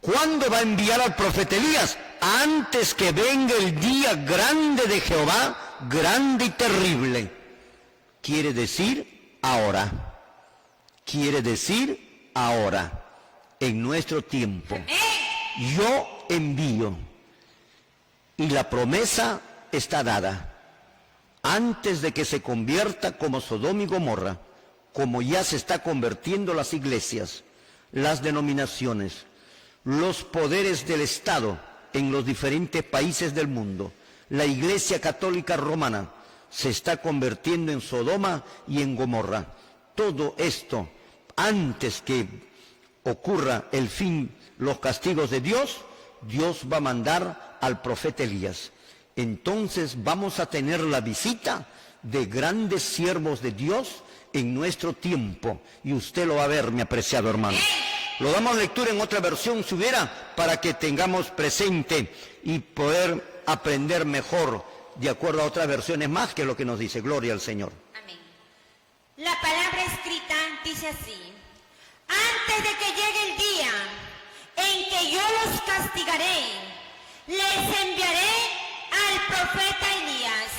¿Cuándo va a enviar al profeta Elías? Antes que venga el día grande de Jehová, grande y terrible. Quiere decir ahora. Quiere decir ahora, en nuestro tiempo. Yo envío. Y la promesa está dada. Antes de que se convierta como Sodoma y Gomorra, como ya se está convirtiendo las iglesias, las denominaciones, los poderes del Estado en los diferentes países del mundo, la Iglesia Católica Romana se está convirtiendo en Sodoma y en Gomorra. Todo esto, antes que ocurra el fin, los castigos de Dios, Dios va a mandar al profeta Elías. Entonces vamos a tener la visita de grandes siervos de Dios en nuestro tiempo. Y usted lo va a ver, mi apreciado hermano. Lo damos lectura en otra versión, si hubiera, para que tengamos presente y poder aprender mejor de acuerdo a otras versiones más que lo que nos dice. Gloria al Señor. Amén. La palabra escrita dice así: antes de que llegue el día en que yo los castigaré, les enviaré al profeta Elías.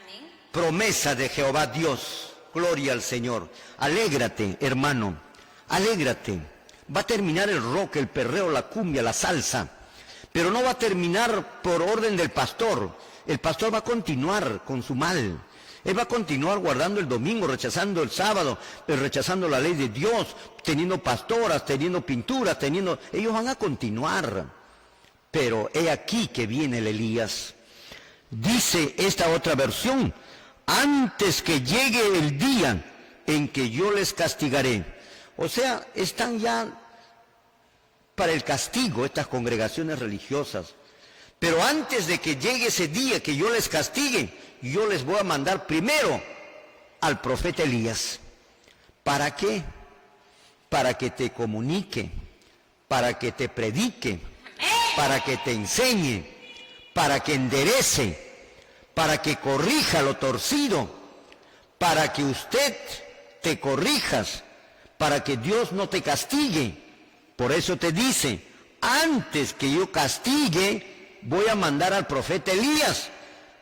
Amén. Promesa de Jehová Dios. Gloria al Señor. Alégrate, hermano. Alégrate. Va a terminar el rock, el perreo, la cumbia, la salsa. Pero no va a terminar por orden del pastor. El pastor va a continuar con su mal. Él va a continuar guardando el domingo, rechazando el sábado, rechazando la ley de Dios, teniendo pastoras, teniendo pinturas, ellos van a continuar. Pero he aquí que viene el Elías. Dice esta otra versión: antes que llegue el día en que yo les castigaré. O sea, están ya para el castigo estas congregaciones religiosas. Pero antes de que llegue ese día que yo les castigue, yo les voy a mandar primero al profeta Elías. ¿Para qué? Para que te comunique, para que te predique, para que te enseñe, para que enderece, para que corrija lo torcido, para que usted te corrijas, para que Dios no te castigue. Por eso te dice, antes que yo castigue, voy a mandar al profeta Elías,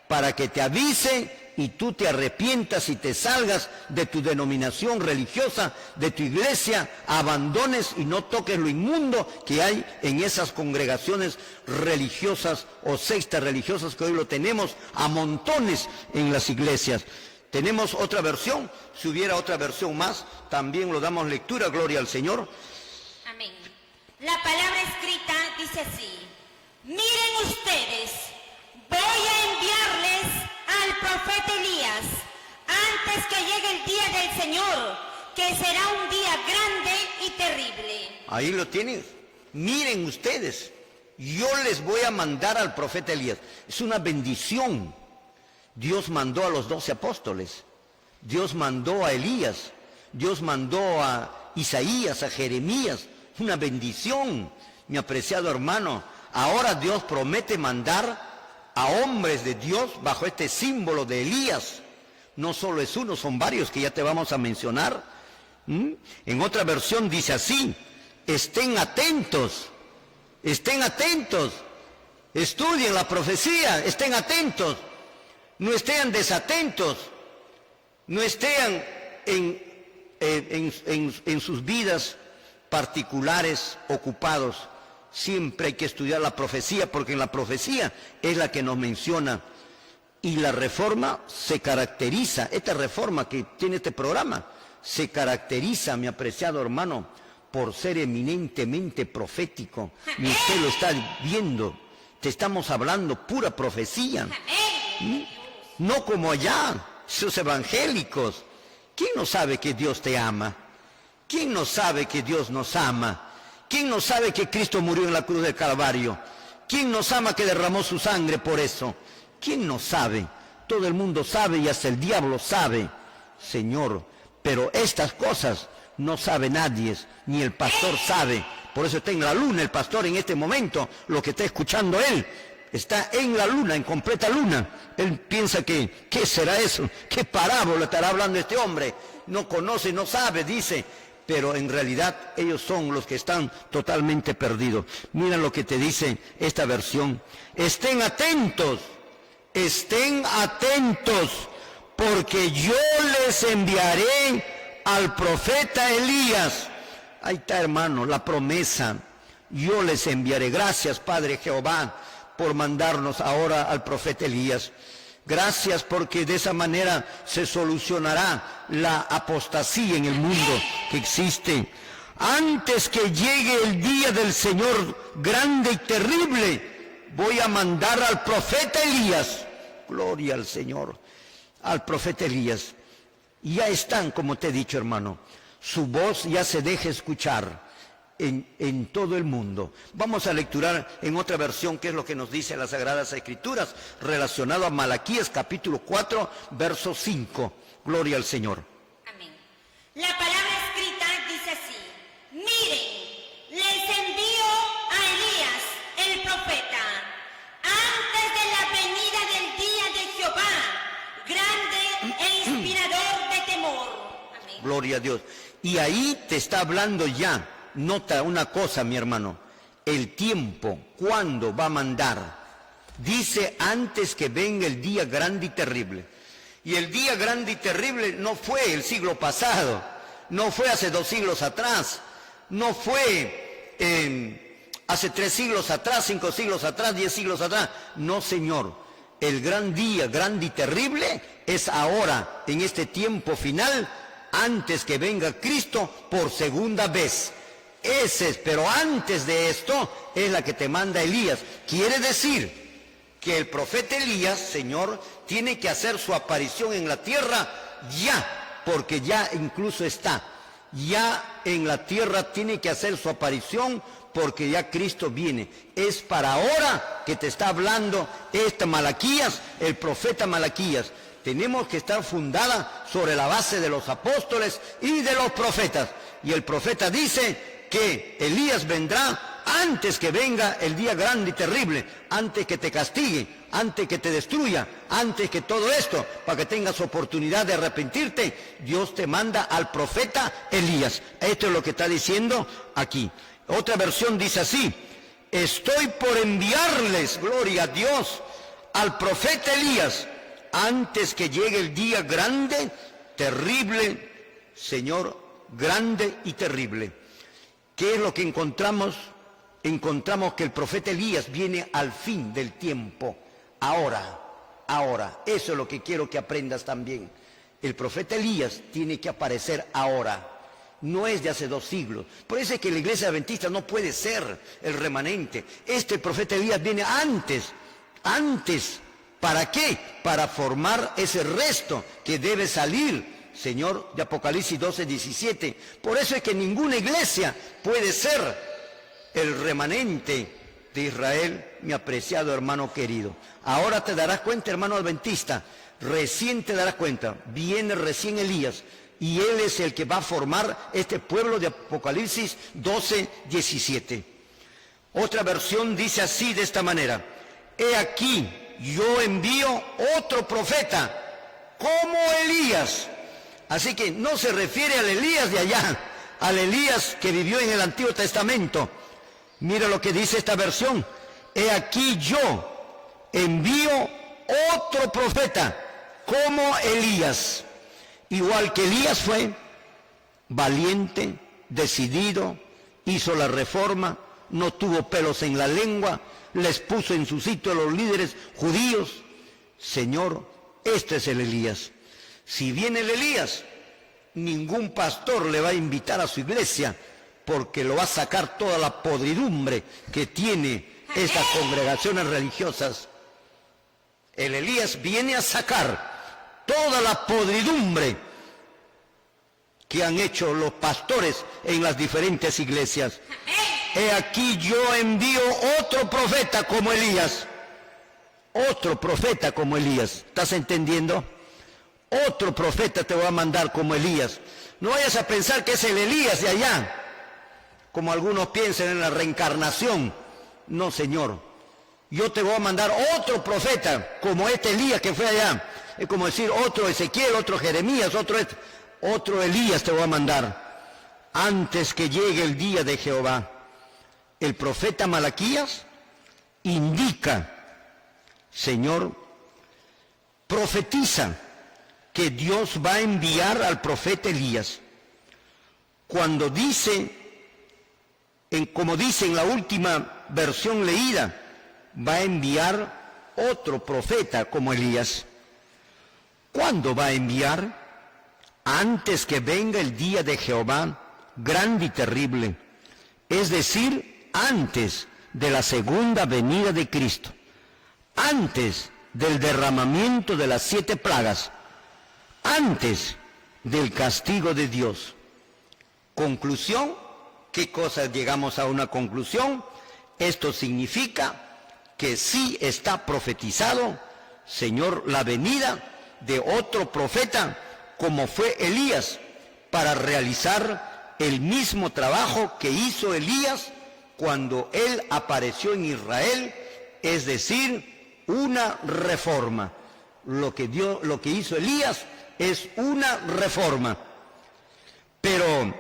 para que te avise y tú te arrepientas y te salgas de tu denominación religiosa, de tu iglesia, abandones y no toques lo inmundo que hay en esas congregaciones religiosas o sectas religiosas que hoy lo tenemos a montones en las iglesias. Tenemos otra versión, si hubiera otra versión más, también lo damos lectura, gloria al Señor. Amén. La palabra escrita dice así: miren ustedes, voy a enviarles al profeta Elías antes que llegue el día del Señor, que será un día grande y terrible. Ahí lo tienen. Miren ustedes, yo les voy a mandar al profeta Elías. Es una bendición. Dios mandó a los 12 apóstoles, Dios mandó a Elías, Dios mandó a Isaías, a Jeremías. Una bendición, mi apreciado hermano. Ahora Dios promete mandar a hombres de Dios bajo este símbolo de Elías. No solo es uno, son varios que ya te vamos a mencionar. En otra versión dice así: estén atentos, estudien la profecía, estén atentos. No estén desatentos, no estén en sus vidas particulares ocupados. Siempre hay que estudiar la profecía, porque en la profecía es la que nos menciona. Y la reforma se caracteriza, esta reforma que tiene este programa, se caracteriza, mi apreciado hermano, por ser eminentemente profético. Y usted lo está viendo, te estamos hablando pura profecía. No como allá, esos evangélicos. ¿Quién no sabe que Dios te ama? ¿Quién no sabe que Dios nos ama? ¿Quién no sabe que Cristo murió en la cruz del Calvario? ¿Quién nos ama que derramó su sangre por eso? ¿Quién no sabe? Todo el mundo sabe y hasta el diablo sabe, Señor. Pero estas cosas no sabe nadie, ni el pastor sabe. Por eso está en la luna el pastor en este momento, lo que está escuchando él. Está en la luna, en completa luna. Él piensa que, ¿qué será eso? ¿Qué parábola estará hablando este hombre? No conoce, no sabe, dice. Pero en realidad ellos son los que están totalmente perdidos. Mira lo que te dice esta versión. Estén atentos, porque yo les enviaré al profeta Elías. Ahí está, hermano, la promesa. Yo les enviaré. Gracias, Padre Jehová, por mandarnos ahora al profeta Elías. Gracias porque de esa manera se solucionará la apostasía en el mundo que existe. Antes que llegue el día del Señor grande y terrible, voy a mandar al profeta Elías. Gloria al Señor. Al profeta Elías. Ya están, como te he dicho, hermano. Su voz ya se deja escuchar en todo el mundo. Vamos a lecturar en otra versión qué es lo que nos dice las Sagradas Escrituras relacionado a Malaquías capítulo 4, verso 5. Gloria al Señor. Amén. La palabra escrita dice así: miren, les envío a Elías, el profeta, antes de la venida del día de Jehová, grande e inspirador de temor. Amén. Gloria a Dios. Y ahí te está hablando ya. Nota una cosa, mi hermano, el tiempo, ¿cuándo va a mandar? Dice antes que venga el día grande y terrible. Y el día grande y terrible no fue el siglo pasado, no fue hace 2 siglos atrás, no fue hace 3 siglos atrás, 5 siglos atrás, 10 siglos atrás. No, Señor, el gran día grande y terrible es ahora, en este tiempo final, antes que venga Cristo por segunda vez. Pero antes de esto es la que te manda Elías. Quiere decir que el profeta Elías, Señor, tiene que hacer su aparición en la tierra ya, porque ya incluso está. Ya en la tierra tiene que hacer su aparición porque ya Cristo viene. Es para ahora que te está hablando esta Malaquías, el profeta Malaquías. Tenemos que estar fundada sobre la base de los apóstoles y de los profetas. Y el profeta dice que Elías vendrá antes que venga el día grande y terrible, antes que te castigue, antes que te destruya, antes que todo esto, para que tengas oportunidad de arrepentirte. Dios te manda al profeta Elías. Esto es lo que está diciendo aquí. Otra versión dice así: estoy por enviarles, gloria a Dios, al profeta Elías, antes que llegue el día grande, terrible, Señor, grande y terrible. ¿Qué es lo que encontramos? Encontramos que el profeta Elías viene al fin del tiempo, ahora. Eso es lo que quiero que aprendas también. El profeta Elías tiene que aparecer ahora, no es de hace 2 siglos. Por eso es que la iglesia adventista no puede ser el remanente. Este profeta Elías viene antes. ¿Para qué? Para formar ese resto que debe salir, Señor, de Apocalipsis 12, 17. Por eso es que ninguna iglesia puede ser el remanente de Israel, mi apreciado hermano querido. Ahora te darás cuenta, hermano adventista, recién te darás cuenta, viene recién Elías, y él es el que va a formar este pueblo de Apocalipsis 12, 17. Otra versión dice así, de esta manera: he aquí, yo envío otro profeta, como Elías. Así que no se refiere al Elías de allá, al Elías que vivió en el Antiguo Testamento. Mira lo que dice esta versión: he aquí yo envío otro profeta, como Elías. Igual que Elías fue valiente, decidido, hizo la reforma, no tuvo pelos en la lengua, les puso en su sitio a los líderes judíos. Señor, este es el Elías. Si viene el Elías, ningún pastor le va a invitar a su iglesia, porque lo va a sacar toda la podridumbre que tiene estas congregaciones religiosas. El Elías viene a sacar toda la podridumbre que han hecho los pastores en las diferentes iglesias. He aquí yo envío otro profeta como Elías. Otro profeta como Elías. ¿Estás entendiendo? otro profeta te voy a mandar como Elías. No vayas a pensar que es el Elías de allá, como algunos piensan en la reencarnación. No, Señor, yo te voy a mandar otro profeta como este Elías que fue allá. Es como decir otro Ezequiel, otro Jeremías, otro Elías te voy a mandar antes que llegue el día de Jehová. El profeta Malaquías indica, Señor, profetiza que Dios va a enviar al profeta Elías. Cuando dice, como dice en la última versión leída, va a enviar otro profeta como Elías. ¿Cuándo va a enviar? Antes que venga el día de Jehová, grande y terrible, es decir, antes de la segunda venida de Cristo, antes del derramamiento de las 7 plagas, antes del castigo de Dios. Conclusión, ¿qué cosa llegamos a una conclusión? Esto significa que sí está profetizado, Señor, la venida de otro profeta, como fue Elías, para realizar el mismo trabajo que hizo Elías cuando él apareció en Israel, es decir, una reforma. Lo que hizo Elías es una reforma. Pero,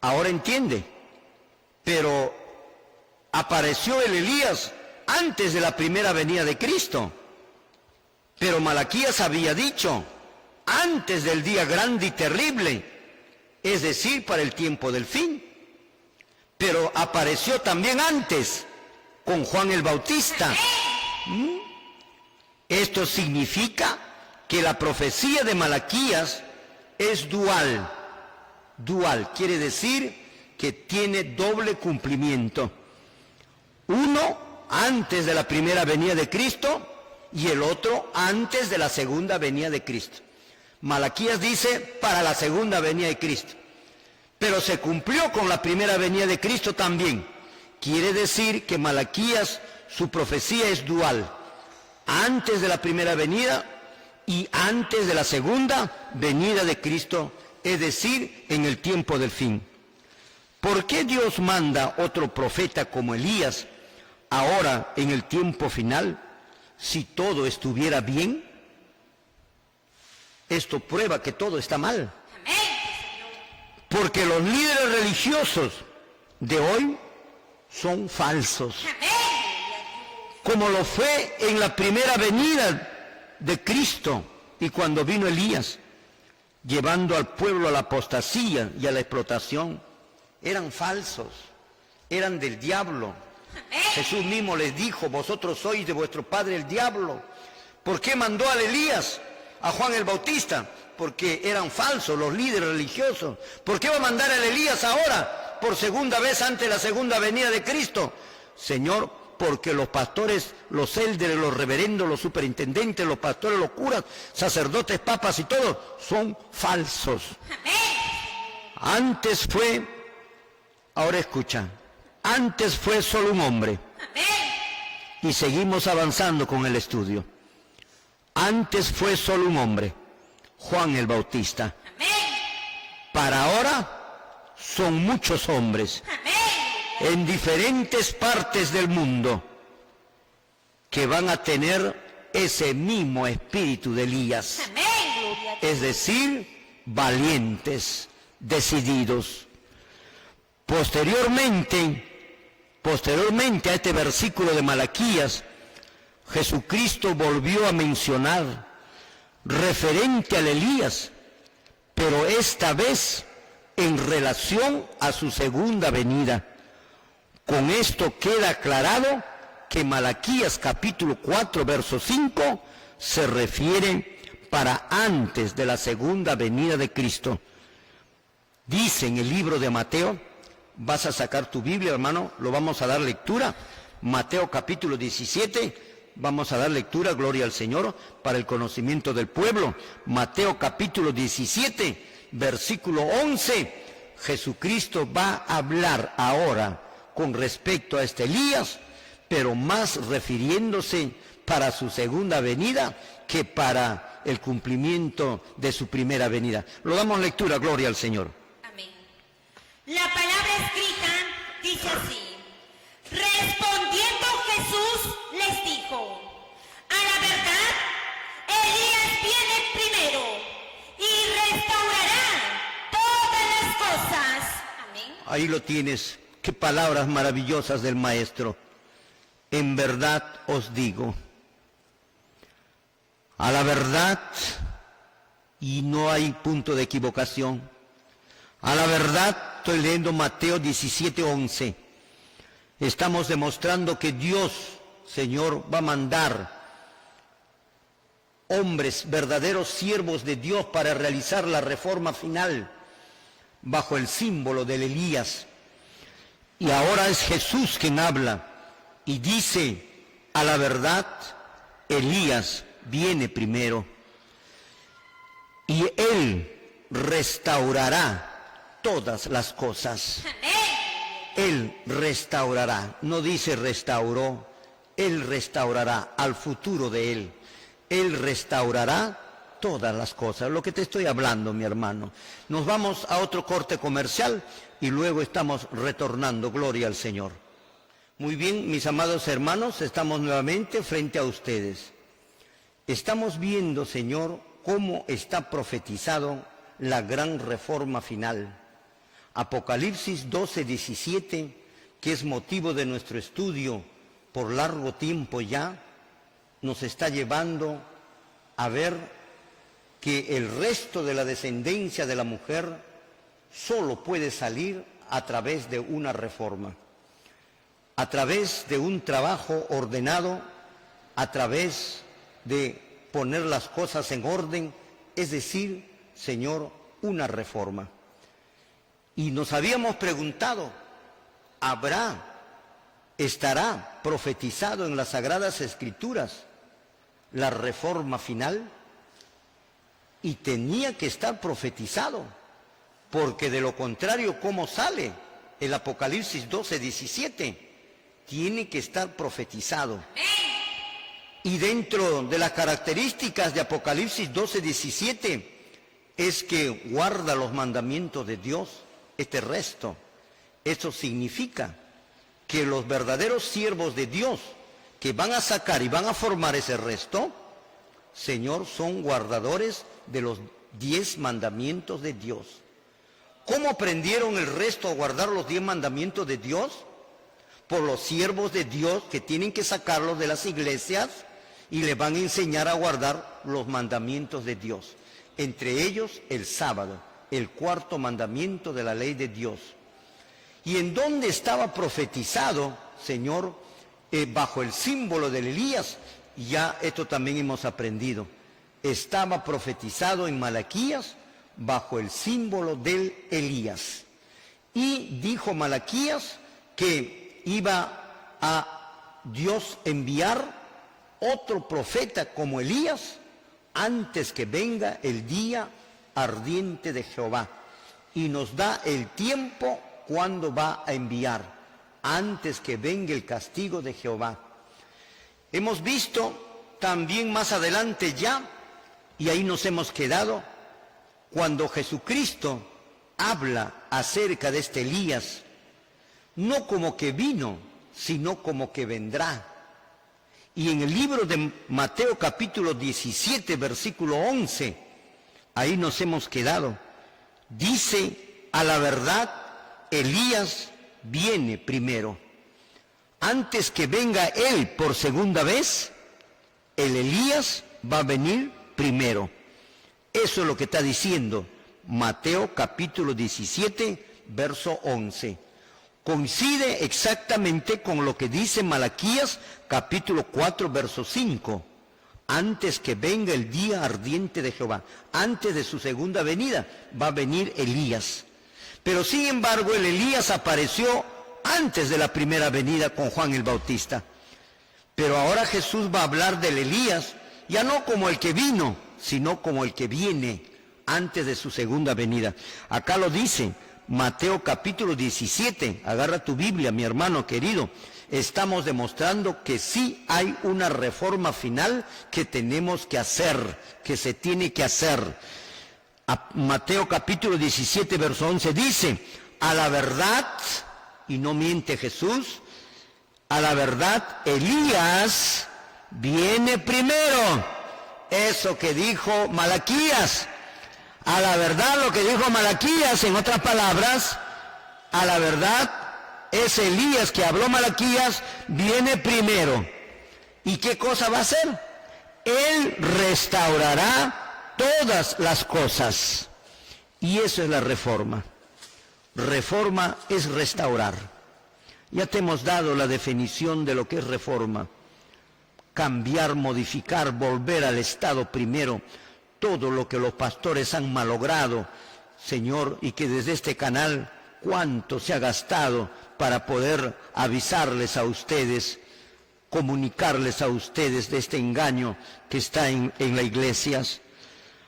ahora entiende, pero apareció el Elías antes de la primera venida de Cristo. Pero Malaquías había dicho, antes del día grande y terrible, es decir, para el tiempo del fin. Pero apareció también antes, con Juan el Bautista. Esto significa que la profecía de Malaquías es dual. Dual quiere decir que tiene doble cumplimiento. Uno antes de la primera venida de Cristo y el otro antes de la segunda venida de Cristo. Malaquías dice para la segunda venida de Cristo, pero se cumplió con la primera venida de Cristo también. Quiere decir que Malaquías, su profecía es dual, antes de la primera venida y antes de la segunda venida de Cristo, es decir, en el tiempo del fin. ¿Por qué Dios manda otro profeta como Elías ahora en el tiempo final, si todo estuviera bien? Esto prueba que todo está mal. Porque los líderes religiosos de hoy son falsos. Como lo fue en la primera venida de Cristo y cuando vino Elías, llevando al pueblo a la apostasía y a la explotación. Eran falsos, eran del diablo. Jesús mismo les dijo, vosotros sois de vuestro padre el diablo. ¿Por qué mandó al Elías, a Juan el Bautista? Porque eran falsos los líderes religiosos. ¿Por qué va a mandar al Elías ahora, por segunda vez antes de la segunda venida de Cristo? Señor, porque los pastores, los élderes, los reverendos, los superintendentes, los pastores, los curas, sacerdotes, papas y todos, son falsos. Antes fue, ahora escucha, antes fue solo un hombre. Y seguimos avanzando con el estudio. Antes fue solo un hombre, Juan el Bautista. Para ahora son muchos hombres en diferentes partes del mundo que van a tener ese mismo espíritu de Elías. Es decir, valientes, decididos. Posteriormente a este versículo de Malaquías, Jesucristo volvió a mencionar referente al Elías, pero esta vez en relación a su segunda venida. Con esto queda aclarado que Malaquías capítulo 4, verso 5 se refiere para antes de la segunda venida de Cristo. Dice en el libro de Mateo, vas a sacar tu Biblia, hermano, lo vamos a dar lectura. Mateo capítulo 17, vamos a dar lectura, gloria al Señor, para el conocimiento del pueblo. Mateo capítulo 17, versículo 11, Jesucristo va a hablar ahora con respecto a este Elías, pero más refiriéndose para su segunda venida que para el cumplimiento de su primera venida. Lo damos lectura, gloria al Señor. Amén. La palabra escrita dice así: respondiendo Jesús les dijo: a la verdad, Elías viene primero y restaurará todas las cosas. Amén. Ahí lo tienes. Qué palabras maravillosas del Maestro. En verdad os digo, a la verdad, y no hay punto de equivocación, a la verdad, estoy leyendo Mateo 17:11, estamos demostrando que Dios, Señor, va a mandar hombres, verdaderos siervos de Dios para realizar la reforma final bajo el símbolo del Elías. Y ahora es Jesús quien habla y dice, a la verdad, Elías viene primero y él restaurará todas las cosas. Él restaurará, no dice restauró, él restaurará al futuro de él. Él restaurará todas las cosas. Lo que te estoy hablando, mi hermano. Nos vamos a otro corte comercial y luego estamos retornando. Gloria al Señor. Muy bien, mis amados hermanos, estamos nuevamente frente a ustedes. Estamos viendo, Señor, cómo está profetizado la gran reforma final. Apocalipsis 12:17, que es motivo de nuestro estudio por largo tiempo ya, nos está llevando a ver que el resto de la descendencia de la mujer solo puede salir a través de una reforma, a través de un trabajo ordenado, a través de poner las cosas en orden, es decir, Señor, una reforma. Y nos habíamos preguntado, ¿estará profetizado en las Sagradas Escrituras la reforma final? Y tenía que estar profetizado, porque de lo contrario, ¿cómo sale el Apocalipsis 12:17? Tiene que estar profetizado. Y dentro de las características de Apocalipsis 12:17 es que guarda los mandamientos de Dios, este resto. Eso significa que los verdaderos siervos de Dios que van a sacar y van a formar ese resto, Señor, son guardadores de los 10 mandamientos de Dios. ¿Cómo aprendieron el resto a guardar los 10 mandamientos de Dios? Por los siervos de Dios que tienen que sacarlos de las iglesias y les van a enseñar a guardar los mandamientos de Dios. Entre ellos el sábado, el 4.º mandamiento de la ley de Dios. ¿Y en dónde estaba profetizado, Señor? Bajo el símbolo del Elías. Ya esto también hemos aprendido. Estaba profetizado en Malaquías bajo el símbolo del Elías. Y dijo Malaquías que iba a Dios enviar otro profeta como Elías antes que venga el día ardiente de Jehová. Y nos da el tiempo cuando va a enviar, antes que venga el castigo de Jehová. Hemos visto también más adelante ya, y ahí nos hemos quedado, cuando Jesucristo habla acerca de este Elías, no como que vino, sino como que vendrá. Y en el libro de Mateo capítulo 17, versículo 11, ahí nos hemos quedado. Dice, a la verdad, Elías viene primero. Antes que venga él por segunda vez, el Elías va a venir primero. Eso es lo que está diciendo Mateo capítulo 17, verso 11. Coincide exactamente con lo que dice Malaquías capítulo 4, verso 5. Antes que venga el día ardiente de Jehová, antes de su segunda venida, va a venir Elías. Pero sin embargo, el Elías apareció antes de la primera venida con Juan el Bautista. Pero ahora Jesús va a hablar del Elías, ya no como el que vino, sino como el que viene antes de su segunda venida. Acá lo dice, Mateo capítulo 17, agarra tu Biblia, mi hermano querido. Estamos demostrando que sí hay una reforma final que tenemos que hacer, que se tiene que hacer. Mateo capítulo 17, verso 11 dice, a la verdad, y no miente Jesús, a la verdad Elías viene primero. Eso que dijo Malaquías. A la verdad lo que dijo Malaquías, en otras palabras, a la verdad es Elías que habló Malaquías, viene primero. ¿Y qué cosa va a hacer? Él restaurará todas las cosas. Y eso es la reforma. Reforma es restaurar. Ya te hemos dado la definición de lo que es reforma. Cambiar, modificar, volver al estado primero. Todo lo que los pastores han malogrado, Señor, y que desde este canal, cuánto se ha gastado para poder avisarles a ustedes, comunicarles a ustedes de este engaño que está en las iglesias.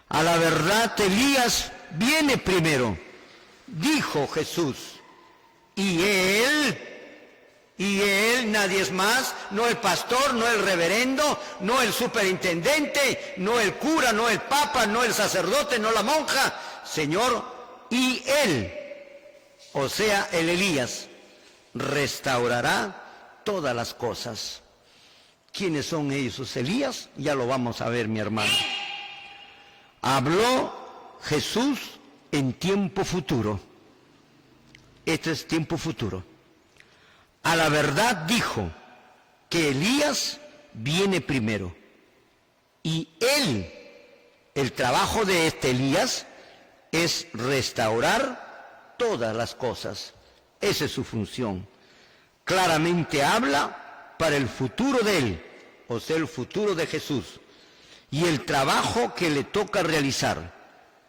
A la verdad, Elías viene primero, dijo Jesús, y él, nadie es más, no el pastor, no el reverendo, no el superintendente, no el cura, no el papa, no el sacerdote, no la monja, Señor, y él, o sea, el Elías, restaurará todas las cosas. ¿Quiénes son esos Elías? Ya lo vamos a ver, mi hermano. Habló Jesús en tiempo futuro. Este es tiempo futuro. A la verdad dijo que Elías viene primero. Y el trabajo de este Elías es restaurar todas las cosas. Esa es su función. Claramente habla para el futuro de él, o sea, el futuro de Jesús. Y el trabajo que le toca realizar,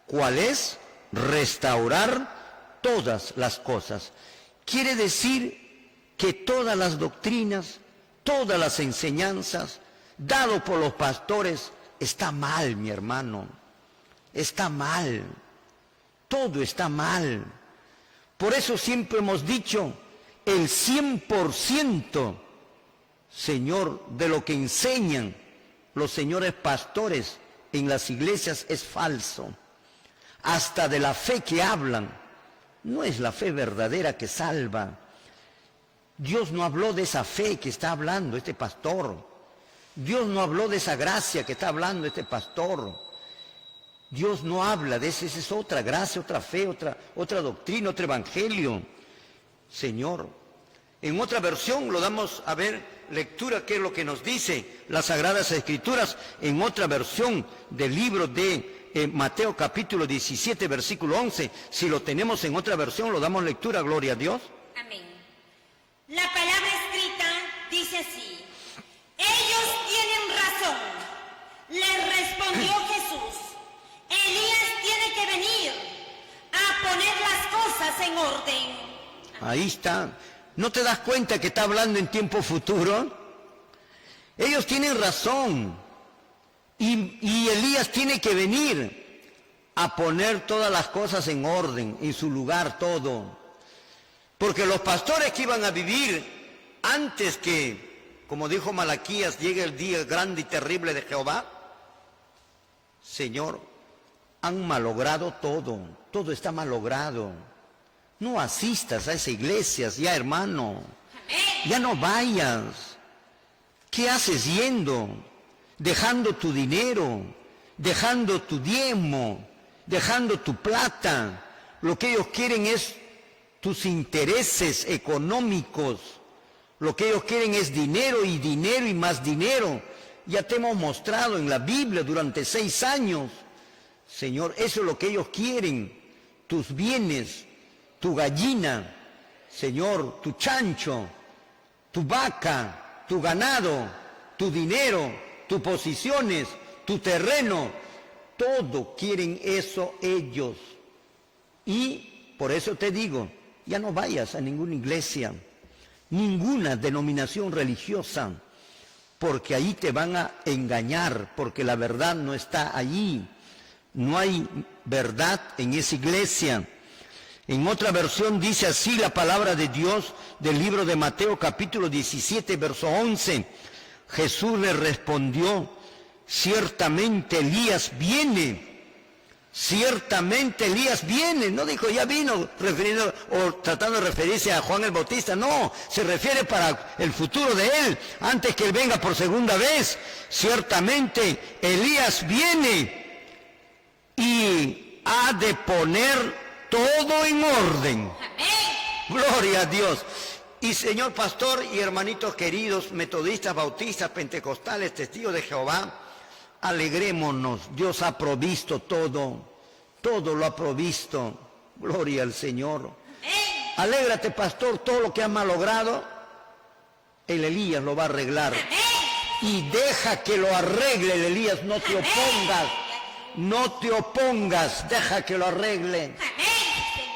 ¿cuál es? Restaurar todas las cosas. Quiere decir que todas las doctrinas, todas las enseñanzas, dado por los pastores, está mal, mi hermano. Está mal. Todo está mal. Por eso siempre hemos dicho, el 100%, Señor, de lo que enseñan los señores pastores en las iglesias es falso. Hasta de la fe que hablan, no es la fe verdadera que salva. Dios no habló de esa fe que está hablando este pastor. Dios no habló de esa gracia que está hablando este pastor. Dios no habla de esa es otra gracia, otra fe, otra doctrina, otro evangelio. Señor, en otra versión lo damos a ver, lectura, qué es lo que nos dice las Sagradas Escrituras, en otra versión del libro de Mateo capítulo 17, versículo 11. Si lo tenemos en otra versión, lo damos lectura, gloria a Dios. Amén. La palabra escrita dice así: ellos tienen razón. Les respondió Jesús: Elías tiene que venir a poner las cosas en orden. Ahí está. ¿No te das cuenta que está hablando en tiempo futuro? Ellos tienen razón. Y Elías tiene que venir a poner todas las cosas en orden, en su lugar todo. Porque los pastores que iban a vivir antes que, como dijo Malaquías, llegue el día grande y terrible de Jehová, Señor, han malogrado todo. Todo está malogrado. No asistas a esas iglesias ya, hermano. Ya no vayas. ¿Qué haces yendo? Dejando tu dinero, dejando tu diezmo, dejando tu plata. Lo que ellos quieren es tus intereses económicos. Lo que ellos quieren es dinero y más dinero. Ya te hemos mostrado en la Biblia durante 6 años. Señor, eso es lo que ellos quieren. Tus bienes, tu gallina, Señor, tu chancho, tu vaca, tu ganado, tu dinero, tus posiciones, tu terreno, todo quieren eso ellos. Y por eso te digo, ya no vayas a ninguna iglesia, ninguna denominación religiosa, porque ahí te van a engañar, porque la verdad no está allí. No hay verdad en esa iglesia. En otra versión dice así la palabra de Dios del libro de Mateo capítulo 17, verso 11. Jesús le respondió, ciertamente Elías viene. Ciertamente Elías viene. No dijo ya vino, refiriendo o tratando de referirse a Juan el Bautista. No, se refiere para el futuro de él, antes que él venga por segunda vez. Ciertamente Elías viene y ha de poner todo en orden. Gloria a Dios. Y señor pastor y hermanitos queridos, metodistas, bautistas, pentecostales, testigos de Jehová, alegrémonos. Dios ha provisto todo, todo lo ha provisto. Gloria al Señor. Alégrate, pastor, todo lo que has malogrado, el Elías lo va a arreglar. Y deja que lo arregle el Elías, no te opongas. No te opongas, deja que lo arregle.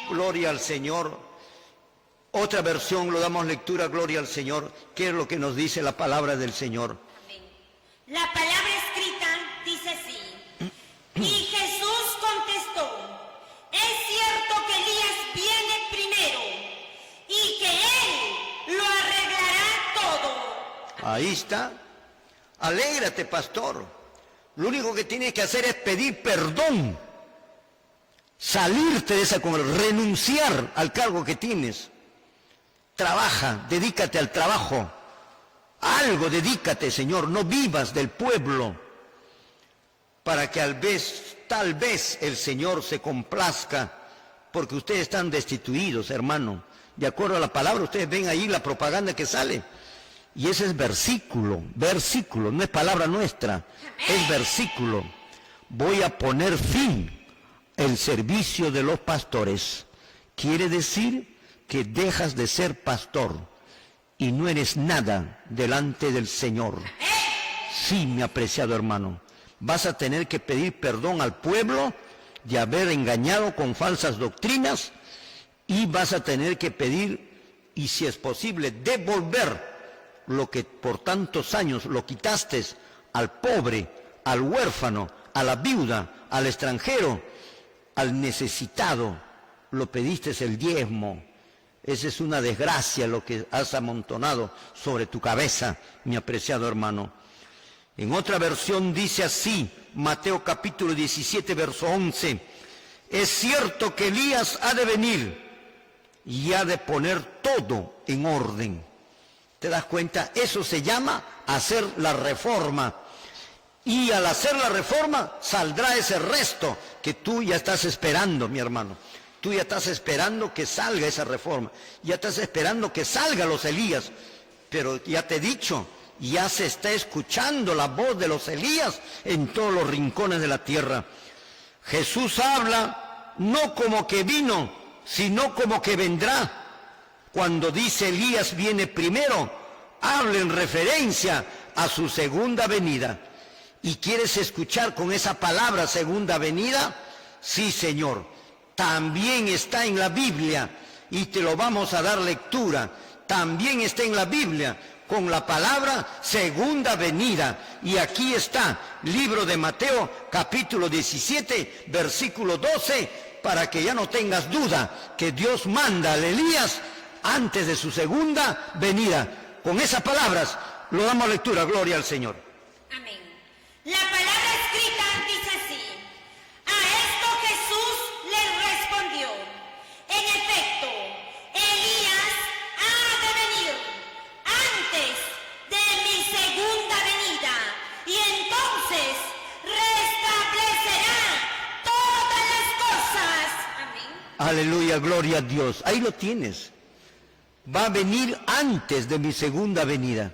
Gloria al Señor. Otra versión, lo damos lectura, gloria al Señor. ¿Qué es lo que nos dice la palabra del Señor? Amén. La palabra escrita dice así. Y Jesús contestó, es cierto que Elías viene primero y que él lo arreglará todo. Ahí está. Alégrate, pastor. Lo único que tienes que hacer es pedir perdón. Salirte de esa conversación, renunciar al cargo que tienes. Trabaja, dedícate al trabajo. Algo dedícate, Señor, no vivas del pueblo. Para que tal vez el Señor se complazca, porque ustedes están destituidos, hermano. De acuerdo a la palabra, ustedes ven ahí la propaganda que sale. Y ese es versículo, no es palabra nuestra, es versículo. Voy a poner fin al servicio de los pastores. Quiere decir que dejas de ser pastor y no eres nada delante del Señor. Sí, mi apreciado hermano, vas a tener que pedir perdón al pueblo de haber engañado con falsas doctrinas y vas a tener que pedir, y si es posible, devolver lo que por tantos años lo quitaste al pobre, al huérfano, a la viuda, al extranjero, al necesitado, lo pediste el diezmo. Esa es una desgracia lo que has amontonado sobre tu cabeza, mi apreciado hermano. En otra versión dice así, Mateo capítulo 17, verso 11, es cierto que Elías ha de venir y ha de poner todo en orden. ¿Te das cuenta? Eso se llama hacer la reforma. Y al hacer la reforma saldrá ese resto que tú ya estás esperando, mi hermano. Tú ya estás esperando que salga esa reforma. Ya estás esperando que salgan los Elías. Pero ya te he dicho, ya se está escuchando la voz de los Elías en todos los rincones de la tierra. Jesús habla no como que vino, sino como que vendrá. Cuando dice Elías viene primero, habla en referencia a su segunda venida. ¿Y quieres escuchar con esa palabra segunda venida? Sí, Señor. También está en la Biblia y te lo vamos a dar lectura. También está en la Biblia con la palabra segunda venida. Y aquí está, libro de Mateo, capítulo 17, versículo 12, para que ya no tengas duda que Dios manda a Elías antes de su segunda venida. Con esas palabras lo damos lectura, gloria al Señor. Amén. La palabra escrita dice así. A esto Jesús le respondió. En efecto, Elías ha de venir antes de mi segunda venida y entonces restablecerá todas las cosas. Amén. Aleluya, gloria a Dios. Ahí lo tienes. Va a venir antes de mi segunda venida.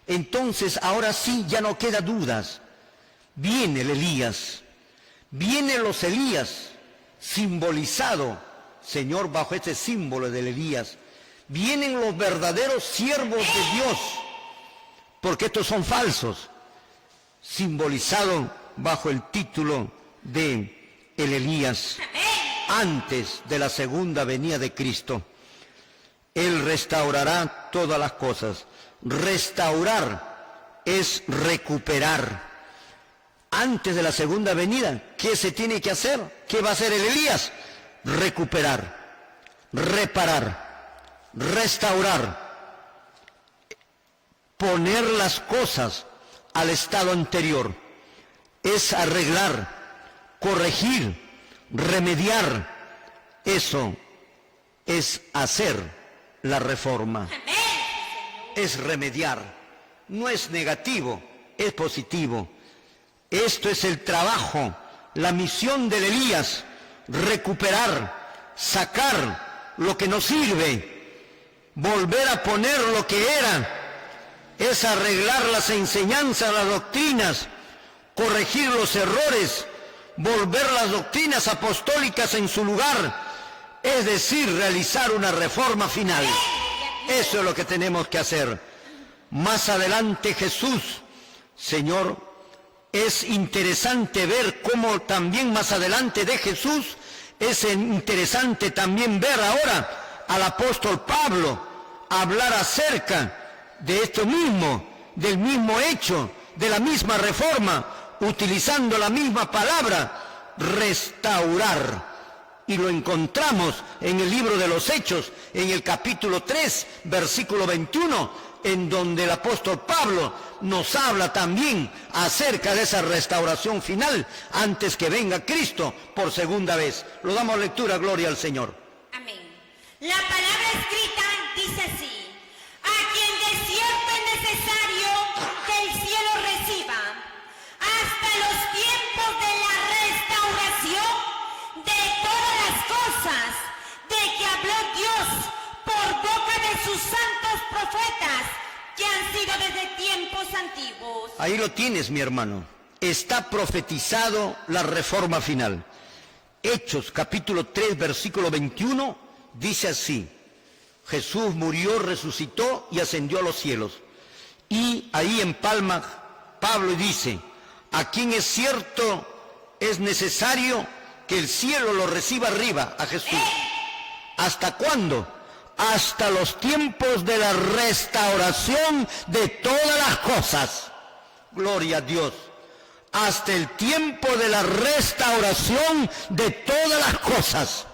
Entonces, ahora sí, ya no queda dudas. Viene el Elías. Vienen los Elías, simbolizado, Señor, bajo este símbolo del Elías. Vienen los verdaderos siervos de Dios, porque estos son falsos, simbolizado bajo el título de el Elías, antes de la segunda venida de Cristo. Él restaurará todas las cosas. Restaurar es recuperar. Antes de la segunda venida, ¿qué se tiene que hacer? ¿Qué va a hacer el Elías? Recuperar. reparar, restaurar, poner las cosas al estado anterior. Es arreglar, corregir, remediar. Eso es hacer la reforma. Es remediar. No es negativo, es positivo. Esto es el trabajo, la misión de Elías: recuperar, sacar lo que no sirve, volver a poner lo que era. Es arreglar las enseñanzas, las doctrinas, corregir los errores, volver las doctrinas apostólicas en su lugar, es decir, realizar una reforma final. Eso es lo que tenemos que hacer. Más adelante Jesús, Señor, es interesante ver cómo también más adelante de Jesús, es interesante también ver ahora al apóstol Pablo hablar acerca de esto mismo, del mismo hecho, de la misma reforma, utilizando la misma palabra, restaurar. Y lo encontramos en el libro de los Hechos, en el capítulo 3, versículo 21, en donde el apóstol Pablo nos habla también acerca de esa restauración final antes que venga Cristo por segunda vez. Lo damos lectura, gloria al Señor. Amén. La palabra escrita dice así: a quien de cierto es necesario que el cielo reciba hasta los tiempos de la restauración de todas las cosas de que habló Dios por boca de sus santos profetas que han sido desde tiempos antiguos. Ahí lo tienes, mi hermano. Está profetizado la reforma final. Hechos capítulo 3, versículo 21, dice así: Jesús murió, resucitó y ascendió a los cielos. Y ahí empalma Pablo y dice: a quien es cierto es necesario que el cielo lo reciba arriba, a Jesús. ¿Hasta cuándo? Hasta los tiempos de la restauración de todas las cosas. Gloria a Dios. Hasta el tiempo de la restauración de todas las cosas.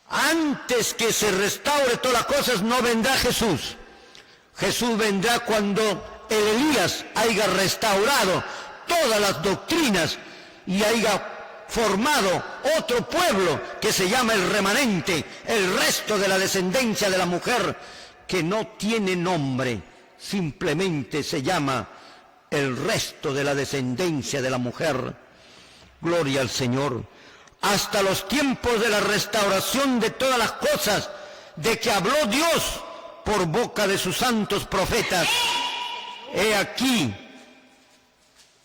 Antes que se restaure todas las cosas no vendrá Jesús. Jesús vendrá cuando el Elías haya restaurado todas las doctrinas y haya formado otro pueblo que se llama el remanente, el resto de la descendencia de la mujer, que no tiene nombre, simplemente se llama el resto de la descendencia de la mujer. Gloria al Señor. Hasta los tiempos de la restauración de todas las cosas de que habló Dios por boca de sus santos profetas. He aquí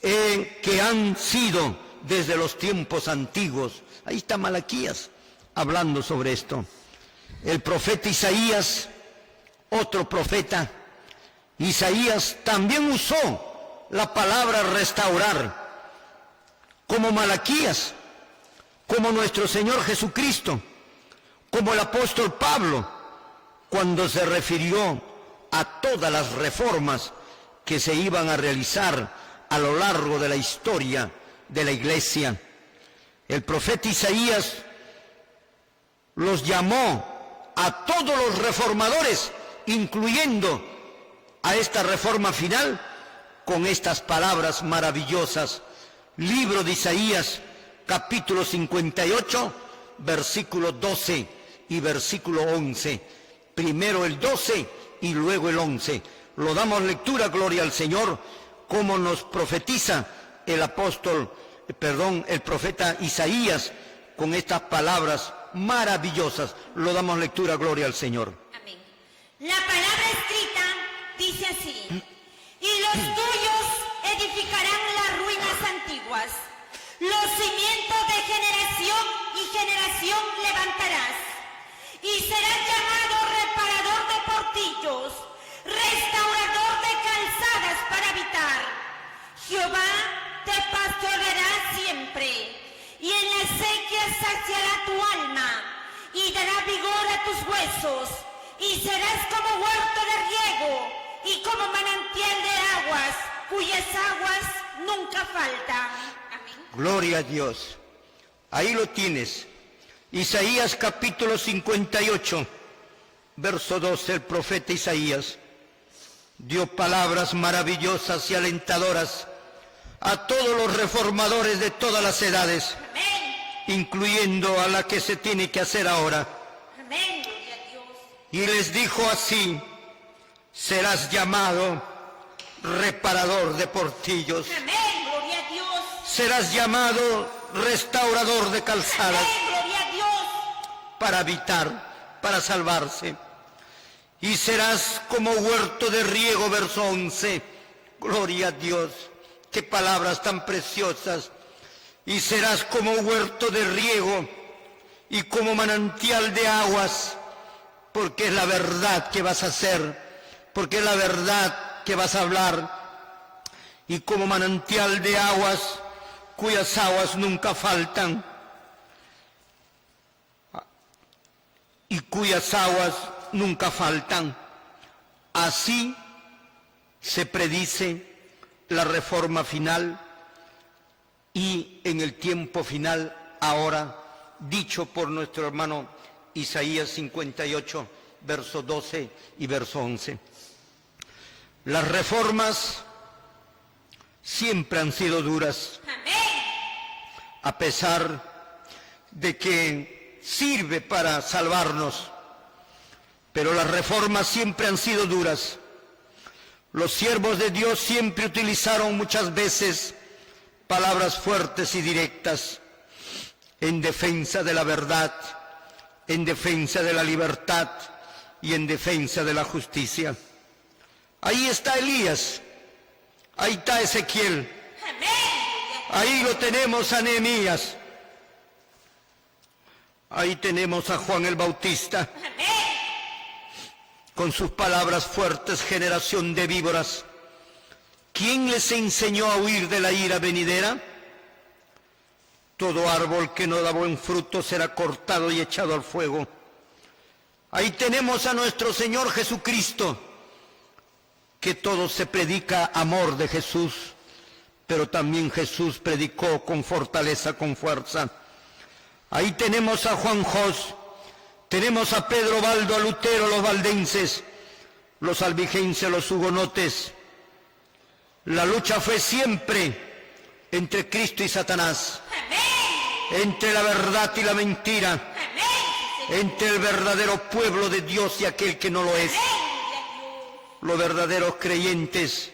que han sido desde los tiempos antiguos. Ahí está Malaquías hablando sobre esto. El profeta Isaías, otro profeta, Isaías también usó la palabra restaurar, como Malaquías, como nuestro Señor Jesucristo, como el apóstol Pablo, cuando se refirió a todas las reformas que se iban a realizar a lo largo de la historia de la iglesia. El profeta Isaías los llamó a todos los reformadores, incluyendo a esta reforma final, con estas palabras maravillosas. Libro de Isaías, capítulo 58, versículo 12 y versículo 11. Primero el 12 y luego el 11. Lo damos lectura, gloria al Señor, como nos profetiza el profeta Isaías con estas palabras maravillosas. Lo damos lectura, gloria al Señor. Amén. La palabra escrita dice así: y los tuyos edificarán las ruinas antiguas, los cimientos de generación y generación levantarás, y serás llamado reparador de portillos, restaurador de calzadas para habitar. Jehová te pastoreará siempre, y en la sequía saciará tu alma, y dará vigor a tus huesos, y serás como huerto de riego, y como manantial de aguas, cuyas aguas nunca faltan. Amén. Gloria a Dios. Ahí lo tienes. Isaías capítulo 58, verso 12, el profeta Isaías dio palabras maravillosas y alentadoras a todos los reformadores de todas las edades, Amén. incluyendo a la que se tiene que hacer ahora. Amén. Gloria a Dios. Y les dijo así: serás llamado reparador de portillos, Amén. Gloria a Dios. serás llamado restaurador de calzadas, Amén. Gloria a Dios. para habitar, para salvarse. Y serás como huerto de riego, verso 11. Gloria a Dios, qué palabras tan preciosas. Y serás como huerto de riego y como manantial de aguas, porque es la verdad que vas a hacer, porque es la verdad que vas a hablar. Y como manantial de aguas, cuyas aguas nunca faltan, y cuyas aguas nunca faltan. Así se predice la reforma final y en el tiempo final ahora, dicho por nuestro hermano Isaías 58, verso 12 y verso 11. Las reformas siempre han sido duras, Amén. a pesar de que sirve para salvarnos, pero las reformas siempre han sido duras. Los siervos de Dios siempre utilizaron muchas veces palabras fuertes y directas en defensa de la verdad, en defensa de la libertad y en defensa de la justicia. Ahí está Elías, ahí está Ezequiel, Amén. ahí lo tenemos a Nehemías, ahí tenemos a Juan el Bautista, Amén. con sus palabras fuertes: generación de víboras. ¿Quién les enseñó a huir de la ira venidera? Todo árbol que no da buen fruto será cortado y echado al fuego. Ahí tenemos a nuestro Señor Jesucristo, que todo se predica amor de Jesús, pero también Jesús predicó con fortaleza, con fuerza. Ahí tenemos a Juan Jos, tenemos a Pedro Baldo, a Lutero, los valdenses, los albigenses, los hugonotes. La lucha fue siempre entre Cristo y Satanás, Amén. entre la verdad y la mentira, Amén. entre el verdadero pueblo de Dios y aquel que no lo es. Los verdaderos creyentes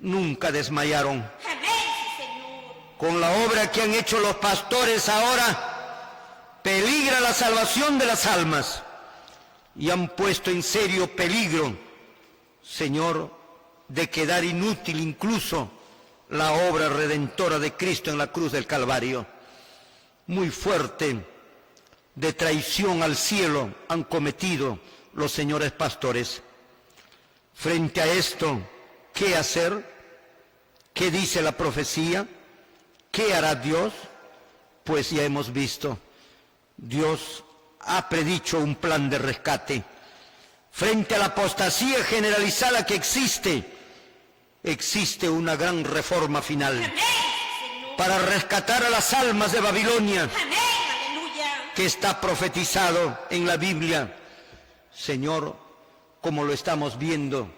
nunca desmayaron. Amén, Señor. Con la obra que han hecho los pastores ahora, peligra la salvación de las almas y han puesto en serio peligro, Señor, de quedar inútil incluso la obra redentora de Cristo en la cruz del Calvario. Muy fuerte de traición al cielo han cometido los señores pastores. Frente a esto, ¿qué hacer? ¿Qué dice la profecía? ¿Qué hará Dios? Pues ya hemos visto, Dios ha predicho un plan de rescate. Frente a la apostasía generalizada que existe una gran reforma final Amén, Señor. para rescatar a las almas de Babilonia, Amén, aleluya. que está profetizado en la Biblia. Señor, como lo estamos viendo,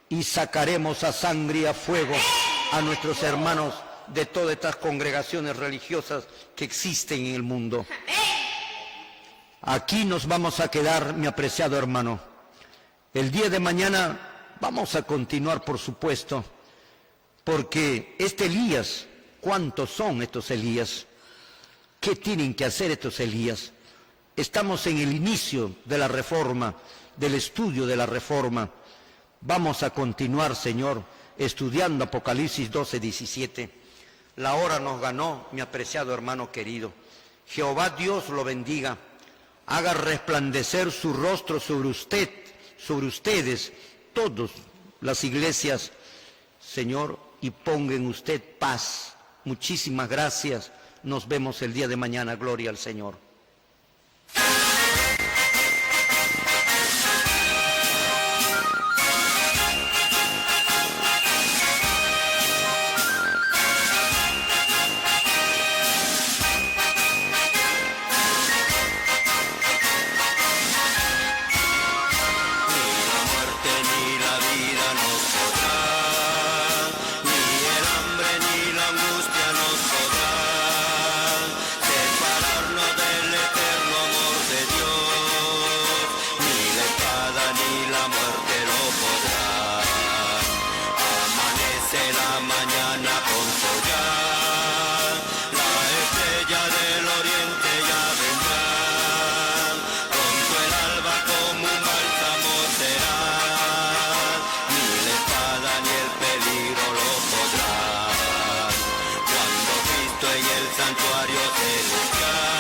y sacaremos a sangre y a fuego a nuestros hermanos de todas estas congregaciones religiosas que existen en el mundo. Aquí nos vamos a quedar, mi apreciado hermano. El día de mañana vamos a continuar, por supuesto, porque este Elías, ¿cuántos son estos Elías? ¿Qué tienen que hacer estos Elías? Estamos en el inicio de la reforma, del estudio de la reforma. Vamos a continuar, Señor, estudiando Apocalipsis 12, 17. La hora nos ganó, mi apreciado hermano querido. Jehová Dios lo bendiga, haga resplandecer su rostro sobre usted, sobre ustedes, todas las iglesias, Señor, y ponga en usted paz. Muchísimas gracias. Nos vemos el día de mañana. Gloria al Señor. santuario celestial.